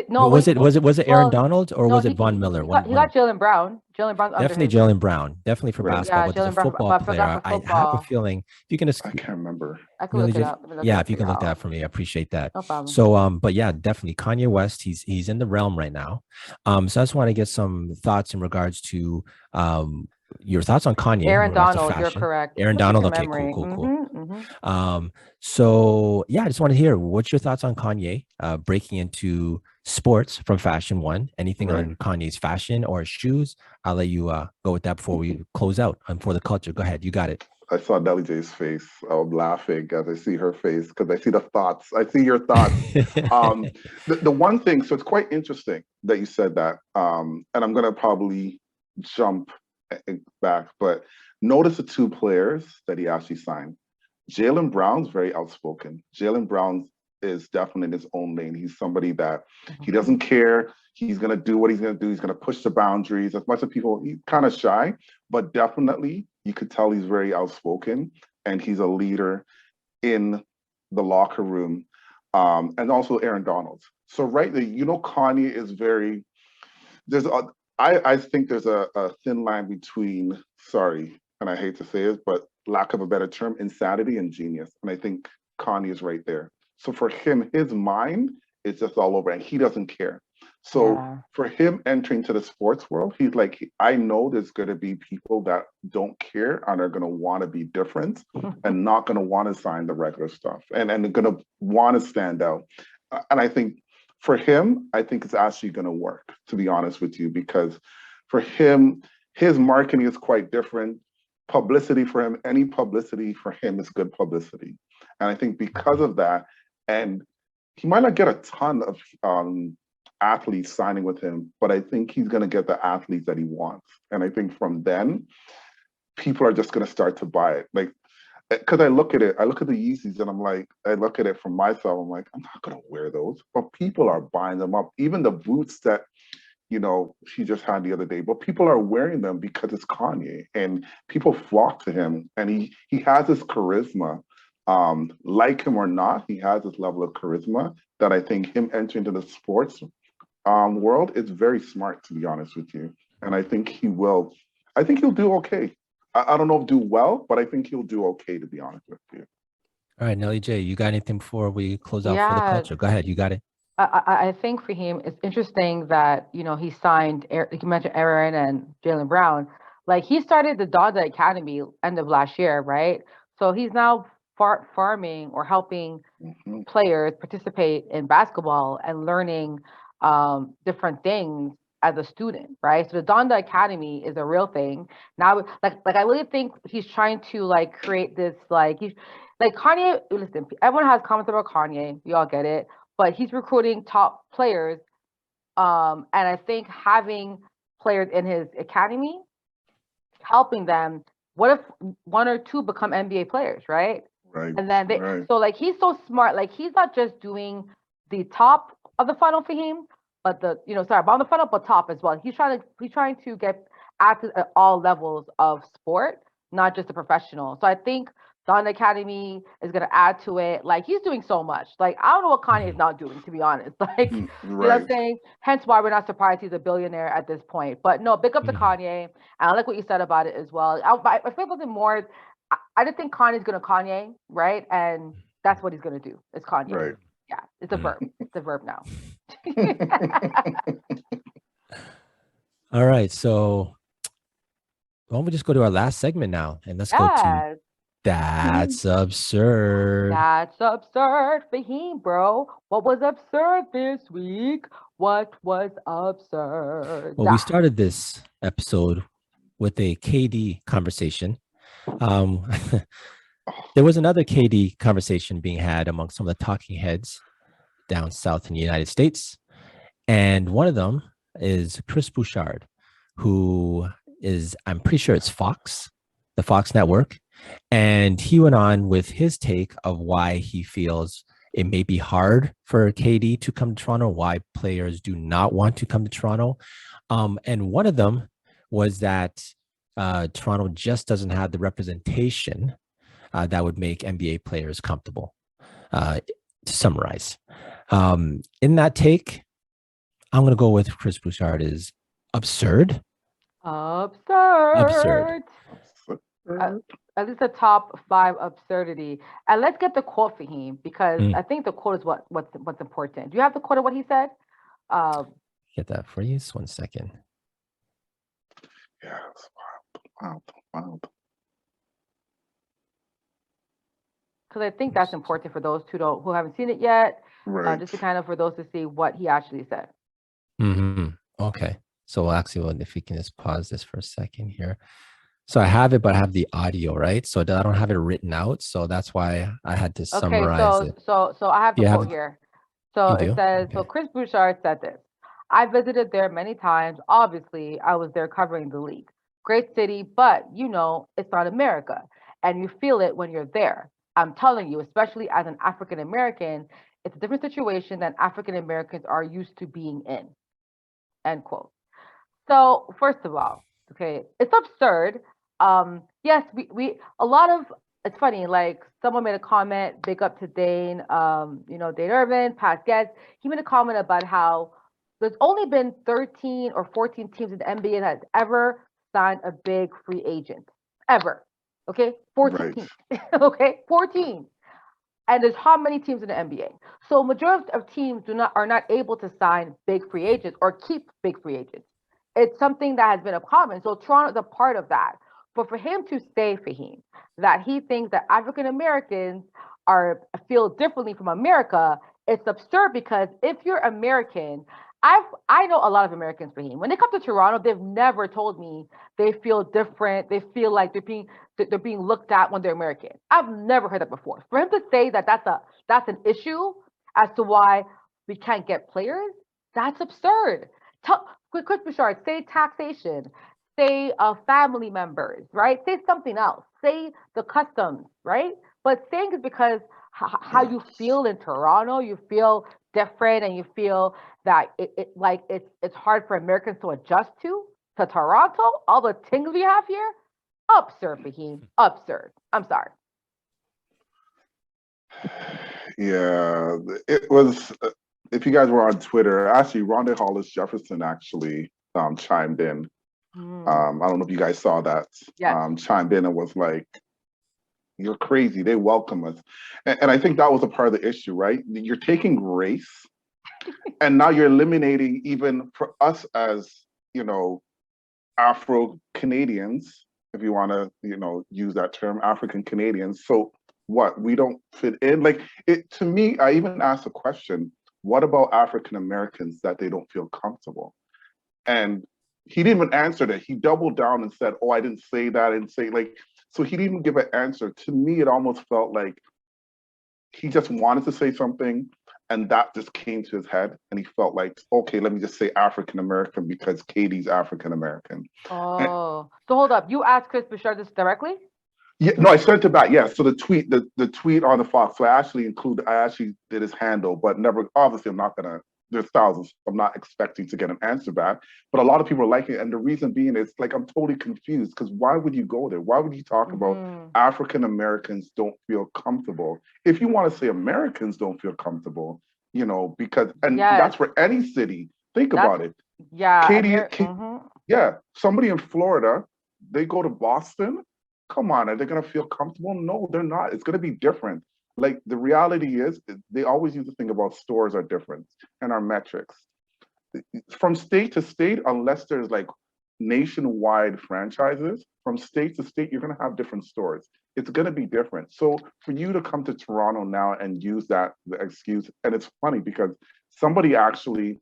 Was it Aaron Donald, or was it Von Miller? He got Jaylen Brown. Jaylen Brown. Definitely Jaylen Brown. Definitely for basketball. But as a football player, I have a feeling, if you can, I can't remember. I can look it up. If you can look that up for me, I appreciate that. No problem. So, but yeah, definitely Kanye West. He's in the realm right now. So I just want to get some thoughts in regards to your thoughts on Kanye. Aaron Donald, you're correct. Aaron Donald. Okay, cool. So yeah, I just want to hear, what's your thoughts on Kanye breaking into sports from Fashion One? Anything on Kanye's fashion or shoes? I'll let you go with that before we close out and for the culture. Go ahead, you got it. I saw Nelly J's face. I'm laughing as I see her face, because I see the thoughts. I see your thoughts. The one thing, so it's quite interesting that you said that, and I'm going to probably jump back, but notice the two players that he actually signed. Jaylen Brown's very outspoken. Jaylen Brown is definitely in his own lane. He's somebody that he doesn't care. He's going to do what he's going to do. He's going to push the boundaries. As much as people, he's kind of shy, but definitely you could tell he's very outspoken, and he's a leader in the locker room. and also Aaron Donald. So right there, Kanye is very, I think there's a thin line between, sorry, and I hate to say it, but lack of a better term, insanity and genius. And I think Kanye is right there. So for him, his mind is just all over and he doesn't care. So for him entering to the sports world, he's like, I know there's going to be people that don't care and are going to want to be different and not going to want to sign the regular stuff and they're going to want to stand out. And I think for him, I think it's actually going to work, to be honest with you, because for him, his marketing is quite different. Publicity for him, any publicity for him is good publicity. And I think because of that, and he might not get a ton of athletes signing with him, but I think he's going to get the athletes that he wants. And I think from then, people are just going to start to buy it. Like, because I look at the Yeezys and I'm like, I look at it from myself, I'm like, I'm not going to wear those, but people are buying them up. Even the boots that, she just had the other day, but people are wearing them because it's Kanye and people flock to him and he has this charisma. Like him or not, he has this level of charisma that I think him entering into the sports world is very smart, to be honest with you. And I think he'll do okay. I don't know if do well, but I think he'll do okay, to be honest with you. All right, Nelly J, you got anything before we close out for the culture? Go ahead, you got it. I think for him, it's interesting that, he signed, like you mentioned, Aaron and Jaylen Brown. Like he started the Donda Academy end of last year, right? So he's now farming or helping players participate in basketball and learning different things as a student, right? So the Donda Academy is a real thing. Now, like I really think he's trying to like create this like Kanye. Listen, everyone has comments about Kanye. We all get it, but he's recruiting top players, and I think having players in his academy, helping them. What if one or two become NBA players, right? Right. And then so like he's so smart. Like he's not just doing the top of the funnel for him, but bottom of the funnel, but top as well. He's trying to get access at all levels of sport, not just the professional. So I think Donda Academy is going to add to it. Like he's doing so much. Like I don't know what Kanye is not doing, to be honest. Like you know what I'm saying? Hence why we're not surprised he's a billionaire at this point. But no, big up to Kanye. And I like what you said about it as well. I feel something more. I just think Kanye's going to Kanye, right? And that's what he's going to do. It's Kanye. Right. Yeah, it's a verb. It's a verb now. All right, so why don't we just go to our last segment now, and let's go to That's Absurd. That's absurd, Faheem, bro. What was absurd this week? What was absurd? Well, we started this episode with a KD conversation. There was another KD conversation being had among some of the talking heads down south in the United States. And one of them is Chris Broussard, who is, I'm pretty sure it's Fox, the Fox network. And he went on with his take of why he feels it may be hard for KD to come to Toronto, why players do not want to come to Toronto. And one of them was that Toronto just doesn't have the representation that would make NBA players comfortable, to summarize. In that take, I'm going to go with Chris Broussard is absurd. Absurd. At least the top 5 absurdity. And let's get the quote for him, because I think the quote is what's important. Do you have the quote of what he said? Get that for you. Just 1 second. Yeah, it's wild. Because I think that's important for those who haven't seen it yet. Right. Just to kind of for those to see what he actually said. Okay. So actually, if we can just pause this for a second here. So I have it, but I have the audio, right? So I don't have it written out. So that's why I had to summarize it. So I have the quote here. So it says, So Chris Broussard said this: I visited there many times. Obviously, I was there covering the league. Great city, but it's not America. And you feel it when you're there. I'm telling you, especially as an African American, it's a different situation than African Americans are used to being in. End quote. So first of all, okay, it's absurd. Yes, we a lot of it's funny, like someone made a comment, big up to Dane, Dane Irvin, past guest. He made a comment about how there's only been 13 or 14 teams in the NBA that has ever signed a big free agent. Ever. Okay? 14 Right. teams. Okay? 14. And there's how many teams in the NBA? So majority of teams are not able to sign big free agents or keep big free agents. It's something that has been a common. So Toronto is a part of that. But for him to say, Faheem, that he thinks that African Americans feel differently from America, it's absurd because if you're American, I know a lot of Americans, Faheem. When they come to Toronto, they've never told me they feel different. They feel like they're being looked at when they're American. I've never heard that before. For him to say that that's an issue as to why we can't get players, that's absurd. Chris Broussard, say taxation, say family members, right? Say something else. Say the customs, right? But saying it because how you feel in Toronto, you feel different, and you feel that it's hard for Americans to adjust to Toronto. All the things we have here, absurd, Faheem, absurd. I'm sorry. Yeah, it was. If you guys were on Twitter, actually, Rondé Hollis Jefferson actually chimed in. I don't know if you guys saw that. Yes. Chimed in and was like, "You're crazy. They welcome us," and I think that was a part of the issue, right? You're taking race, and now you're eliminating even for us as Afro Canadians, if you want to use that term, African Canadians. So what? We don't fit in. Like it to me. I even asked a question. What about African Americans that they don't feel comfortable? And he didn't even answer that. He doubled down and said, "Oh, I didn't say that. I didn't say so he didn't even give an answer." To me, it almost felt like he just wanted to say something and that just came to his head and he felt like, okay, let me just say African American because Katie's African American. Oh, so hold up. You asked Chris Broussard this directly? Yeah, no, I sent it back. Yeah, so the tweet on the Fox. So I actually did his handle, but never. Obviously, I'm not gonna. There's thousands. I'm not expecting to get an answer back. But a lot of people are liking it, and the reason being is like I'm totally confused because why would you go there? Why would you talk about African Americans don't feel comfortable? If you want to say Americans don't feel comfortable, because that's for any city. Think about it. Yeah, Katie, yeah, somebody in Florida, they go to Boston. Come on, are they going to feel comfortable? No, they're not. It's going to be different. Like the reality is, they always use to think about stores are different and our metrics. From state to state, unless there's like nationwide franchises, from state to state, you're going to have different stores. It's going to be different. So for you to come to Toronto now and use the excuse, and it's funny because somebody actually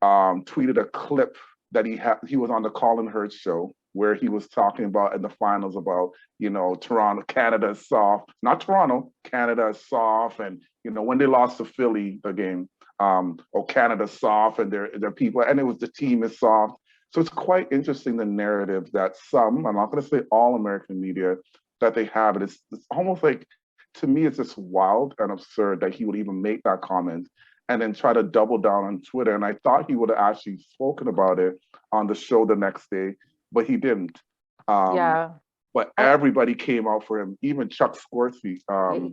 tweeted a clip that he was on the Colin Hurd show where he was talking about in the finals about, Toronto, Canada is soft. Not Toronto, Canada is soft. And, when they lost to Philly, the game, Canada's soft and their people, and it was the team is soft. So it's quite interesting, the narrative that some, I'm not going to say all American media, that they have. It's almost like, to me, it's just wild and absurd that he would even make that comment and then try to double down on Twitter. And I thought he would have actually spoken about it on the show the next day, but he didn't. But everybody came out for him, even Chuck Scorsese.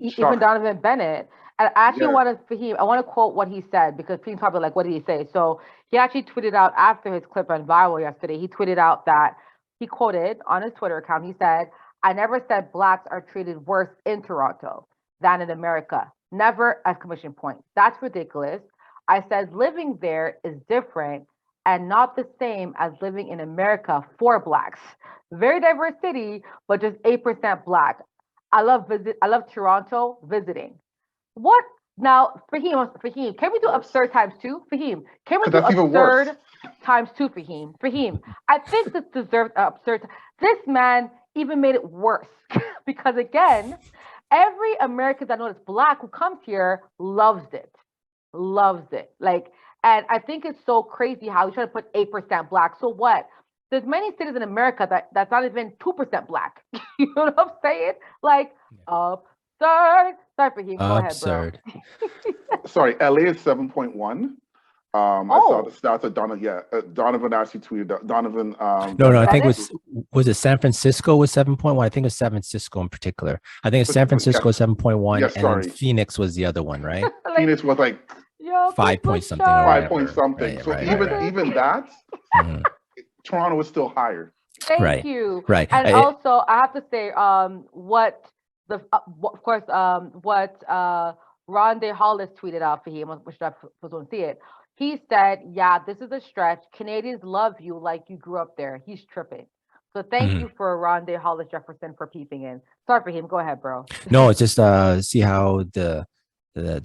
Even Donovan Bennett. And I actually want to quote what he said because people probably like, what did he say? So he actually tweeted out after his clip went viral yesterday, he tweeted out that he quoted on his Twitter account, he said, "I never said Blacks are treated worse in Toronto than in America. Never exclamation point. That's ridiculous. I said living there is different and not the same as living in America for Blacks. Very diverse city, but just 8% Black. I love Toronto visiting." What now, Faheem? Can we do absurd times two, Faheem? Can we do absurd times two, Faheem? Faheem, I think this deserves absurd. This man even made it worse because again, every American that knows Black who comes here loves it. And I think it's so crazy how you try to put 8% Black. So what? There's many cities in America that's not even 2% Black. You know what I'm saying? Like, absurd. Sorry, Faheem. Go ahead, bro. Sorry, LA is 7.1. I saw the stats of Donovan actually tweeted. Donovan. No, I think was it San Francisco was 7.1? I think it was San Francisco in particular. I think it's San Francisco 7.1, and then Phoenix was the other one, right? Phoenix was like 5 point something. 5 point something. Right, so right. even that, Toronto was still higher. Thank you. Right. And also, I have to say, what Rondé Hollis tweeted out for him, which I don't see it. He said, "Yeah, this is a stretch. Canadians love you like you grew up there." He's tripping. So thank you for Rondé Hollis Jefferson for peeping in. Sorry for him. Go ahead, bro. No, it's just see how the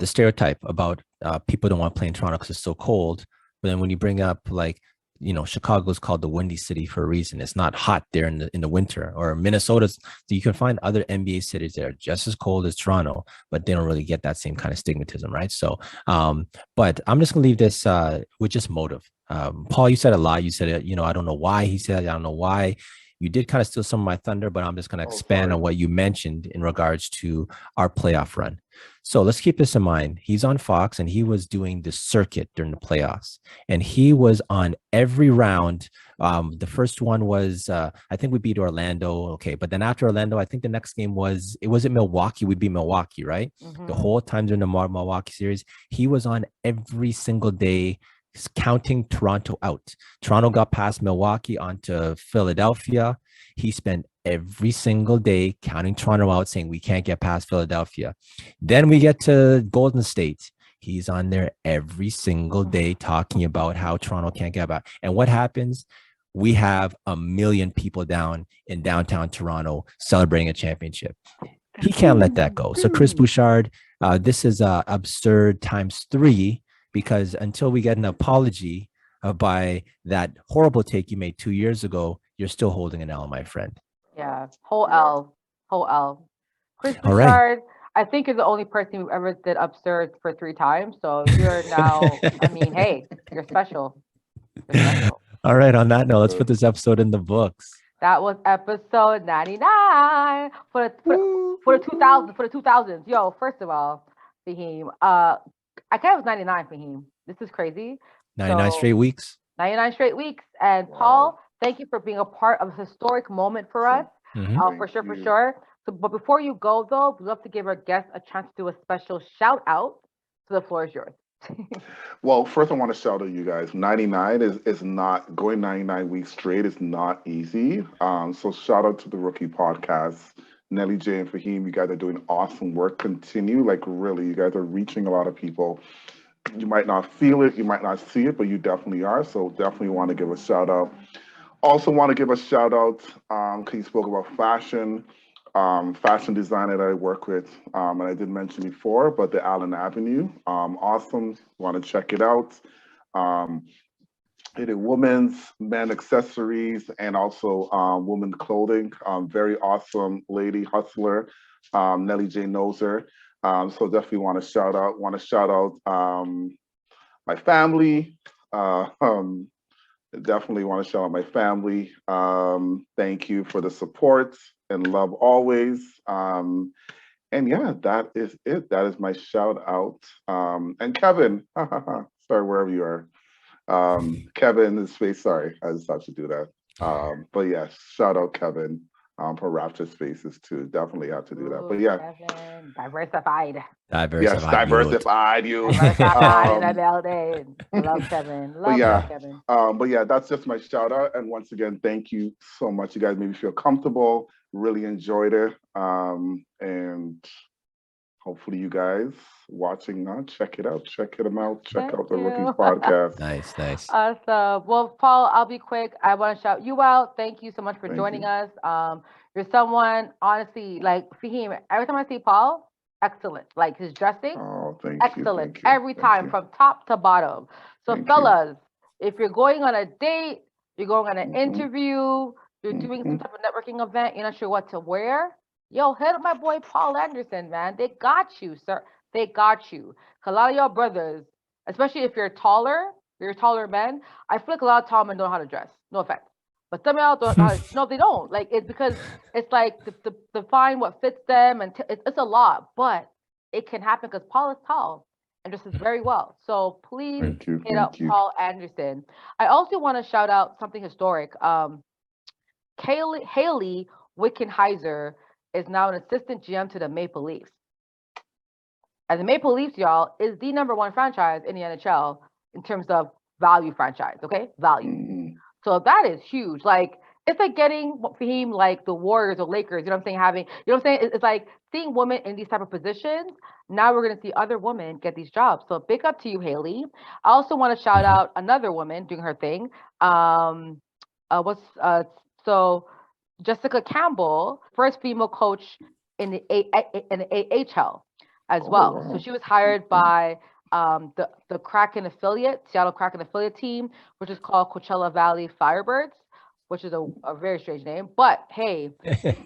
stereotype about people don't want to play in Toronto because it's so cold. But then when you bring up like, Chicago's called the Windy City for a reason. It's not hot there in the winter. Or Minnesota's, so you can find other NBA cities that are just as cold as Toronto, but they don't really get that same kind of stigmatism, right? So, but I'm just gonna leave this with just motive. Paul, you said a lot. You said it, I don't know why he said it. I don't know why. You did kind of steal some of my thunder, but I'm just going to expand on what you mentioned in regards to our playoff run. So let's keep this in mind. He's on Fox and he was doing the circuit during the playoffs, and he was on every round. The first one was, I think we beat Orlando. Okay. But then after Orlando, I think the next game was Milwaukee. We beat Milwaukee, right? The whole time during the Milwaukee series, he was on every single day, counting Toronto out. Toronto got past Milwaukee onto Philadelphia. He spent every single day counting Toronto out, saying we can't get past Philadelphia. Then we get to Golden State. He's on there every single day talking about how Toronto can't get back. And what happens? We have 1 million people down in downtown Toronto celebrating a championship. He can't let that go. So Chris Broussard, this is absurd times 3. Because until we get an apology by that horrible take you made 2 years ago, you're still holding an L, my friend. Yeah, whole L. Chris Broussard, I think you're the only person who ever did absurd for 3 times. So you're now, hey, you're special. All right, on that note, let's put this episode in the books. That was episode 99 for the 2000s. Yo, first of all, Faheem, I can't have 99 for him. This is crazy. 99 straight weeks. 99 straight weeks. And Paul, thank you for being a part of a historic moment for us. For sure. So, but before you go, though, we'd love to give our guests a chance to do a special shout out. So the floor is yours. Well, first I want to shout out you guys. 99 is not going 99 weeks straight is not easy. So shout out to the Rookie Podcast. Nelly J and Faheem, you guys are doing awesome work. Continue, really, you guys are reaching a lot of people. You might not feel it, you might not see it, but you definitely are. So definitely want to give a shout out. Also want to give a shout out, because you spoke about fashion designer that I work with, and I did mention before, but the Allen Avenue, awesome. Want to check it out. It is women's, men accessories, and also women's clothing. Very awesome lady hustler. Nelly J knows her. So definitely want to shout out my family. Definitely want to shout out my family. Thank you for the support and love always. And yeah, that is it. That is my shout out. And Kevin, sorry, wherever you are. Kevin is space. Sorry, I just have to do that. But yes, shout out Kevin for Raptor Spaces too. Definitely have to do that. But yeah, Kevin, diversified. Yes, diversified you. Diversified in the building. Love Kevin. Kevin. But yeah, that's just my shout out. And once again, thank you so much. You guys made me feel comfortable. Really enjoyed it. And hopefully you guys watching now, check it out. Check out the Rookie Podcast. Nice. Awesome. Well, Paul, I'll be quick. I want to shout you out. Thank you so much for joining us. You're someone, honestly, like Faheem, every time I see Paul, excellent. Like his dressing, excellent. Every time from top to bottom. So fellas, if you're going on a date, you're going on an interview, you're doing some type of networking event, you're not sure what to wear, yo, hit up my boy Paul Anderson, man. They got you, sir. They got you. A lot of y'all brothers, especially if you're taller men, I feel like a lot of tall men don't know how to dress. No offense. But some of y'all don't know how to, no, they don't. Like, it's because it's like to find what fits them, and it's a lot. But it can happen because Paul is tall. and dresses very well. So please Thank you. hit up Thank you. Paul Anderson. I also want to shout out something historic. Haley Wickenheiser is now an assistant GM to the Maple Leafs. And the Maple Leafs, y'all, is the #1 franchise in the NHL in terms of value franchise, okay? Value. Mhm. So that is huge. Like, it's like getting Faheem like the Warriors or Lakers, you know what I'm saying? Having, you know what I'm saying? It's like seeing women in these type of positions. Now we're going to see other women get these jobs. So big up to you, Haley. I also want to shout out another woman doing her thing. So Jessica Campbell, first female coach in the AHL as well. wow. So she was hired by the Kraken affiliate, Seattle Kraken affiliate team, which is called Coachella Valley Firebirds, which is a very strange name. But hey,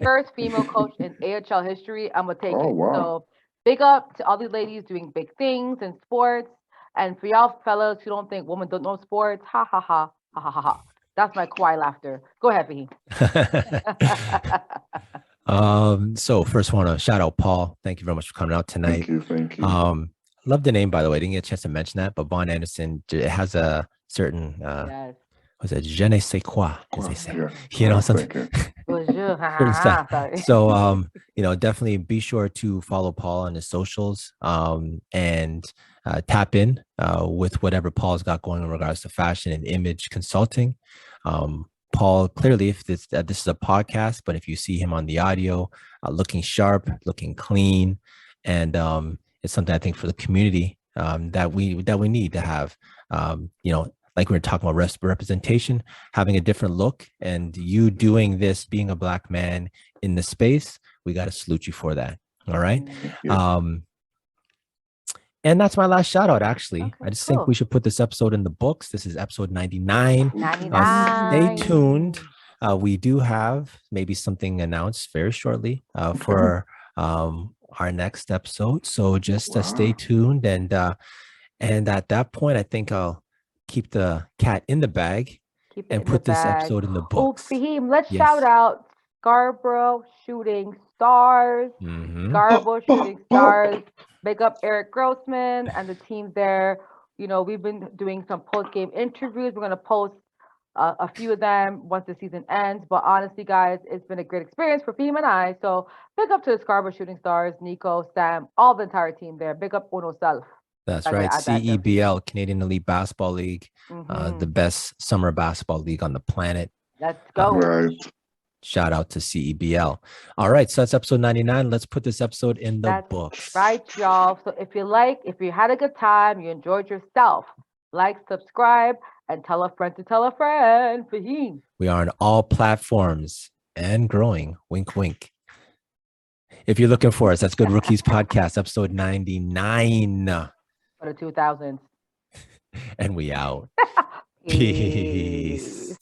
first female coach in AHL history, I'm gonna take it. Wow. So big up to all these ladies doing big things in sports. And for y'all fellas who don't think women don't know sports, ha ha ha ha ha ha ha. That's my quiet laughter. Go ahead, Faheem. So first want to shout out Paul. Thank you very much for coming out tonight. Thank you. Love the name, by the way. Didn't get a chance to mention that, but VonAnderson, it has a certain Yes. was it je ne sais quoi, as they say. Yes. You know, something. Bonjour. Certain stuff. Sorry. So definitely be sure to follow Paul on his socials, and tap in with whatever Paul's got going in regards to fashion and image consulting. Paul, clearly, if this is a podcast, but if you see him on the audio, looking sharp, looking clean, and it's something I think for the community that we need to have. Like we were talking about representation, having a different look, and you doing this, being a Black man in the space, we got to salute you for that. All right. And that's my last shout out, actually. Okay, I just think we should put this episode in the books. This is episode 99. 99. Stay tuned. We do have maybe something announced very shortly for our next episode. So just stay tuned. And at that point, I think I'll keep the cat in the bag and put this episode in the books. Oh, Faheem, let's shout out Scarborough Shooting Stars. Scarborough Shooting Stars. Big up Eric Grossman and the team there. You know, we've been doing some post-game interviews. We're going to post a few of them once the season ends. But honestly, guys, it's been a great experience for Faheem and I. So big up to the Scarborough Shooting Stars, Nico, Sam, all the entire team there. Big up Uno Self. That's right. CEBL, Canadian Elite Basketball League, the best summer basketball league on the planet. Let's go. Right. Shout out to CEBL. All right, so that's episode 99. Let's put this episode in the books. Right, y'all. So if you had a good time, you enjoyed yourself, like, subscribe, and tell a friend to tell a friend. Faheem. We are on all platforms and growing. Wink, wink. If you're looking for us, that's Good Rookies Podcast, episode 99. For the 2000s. And we out. Peace.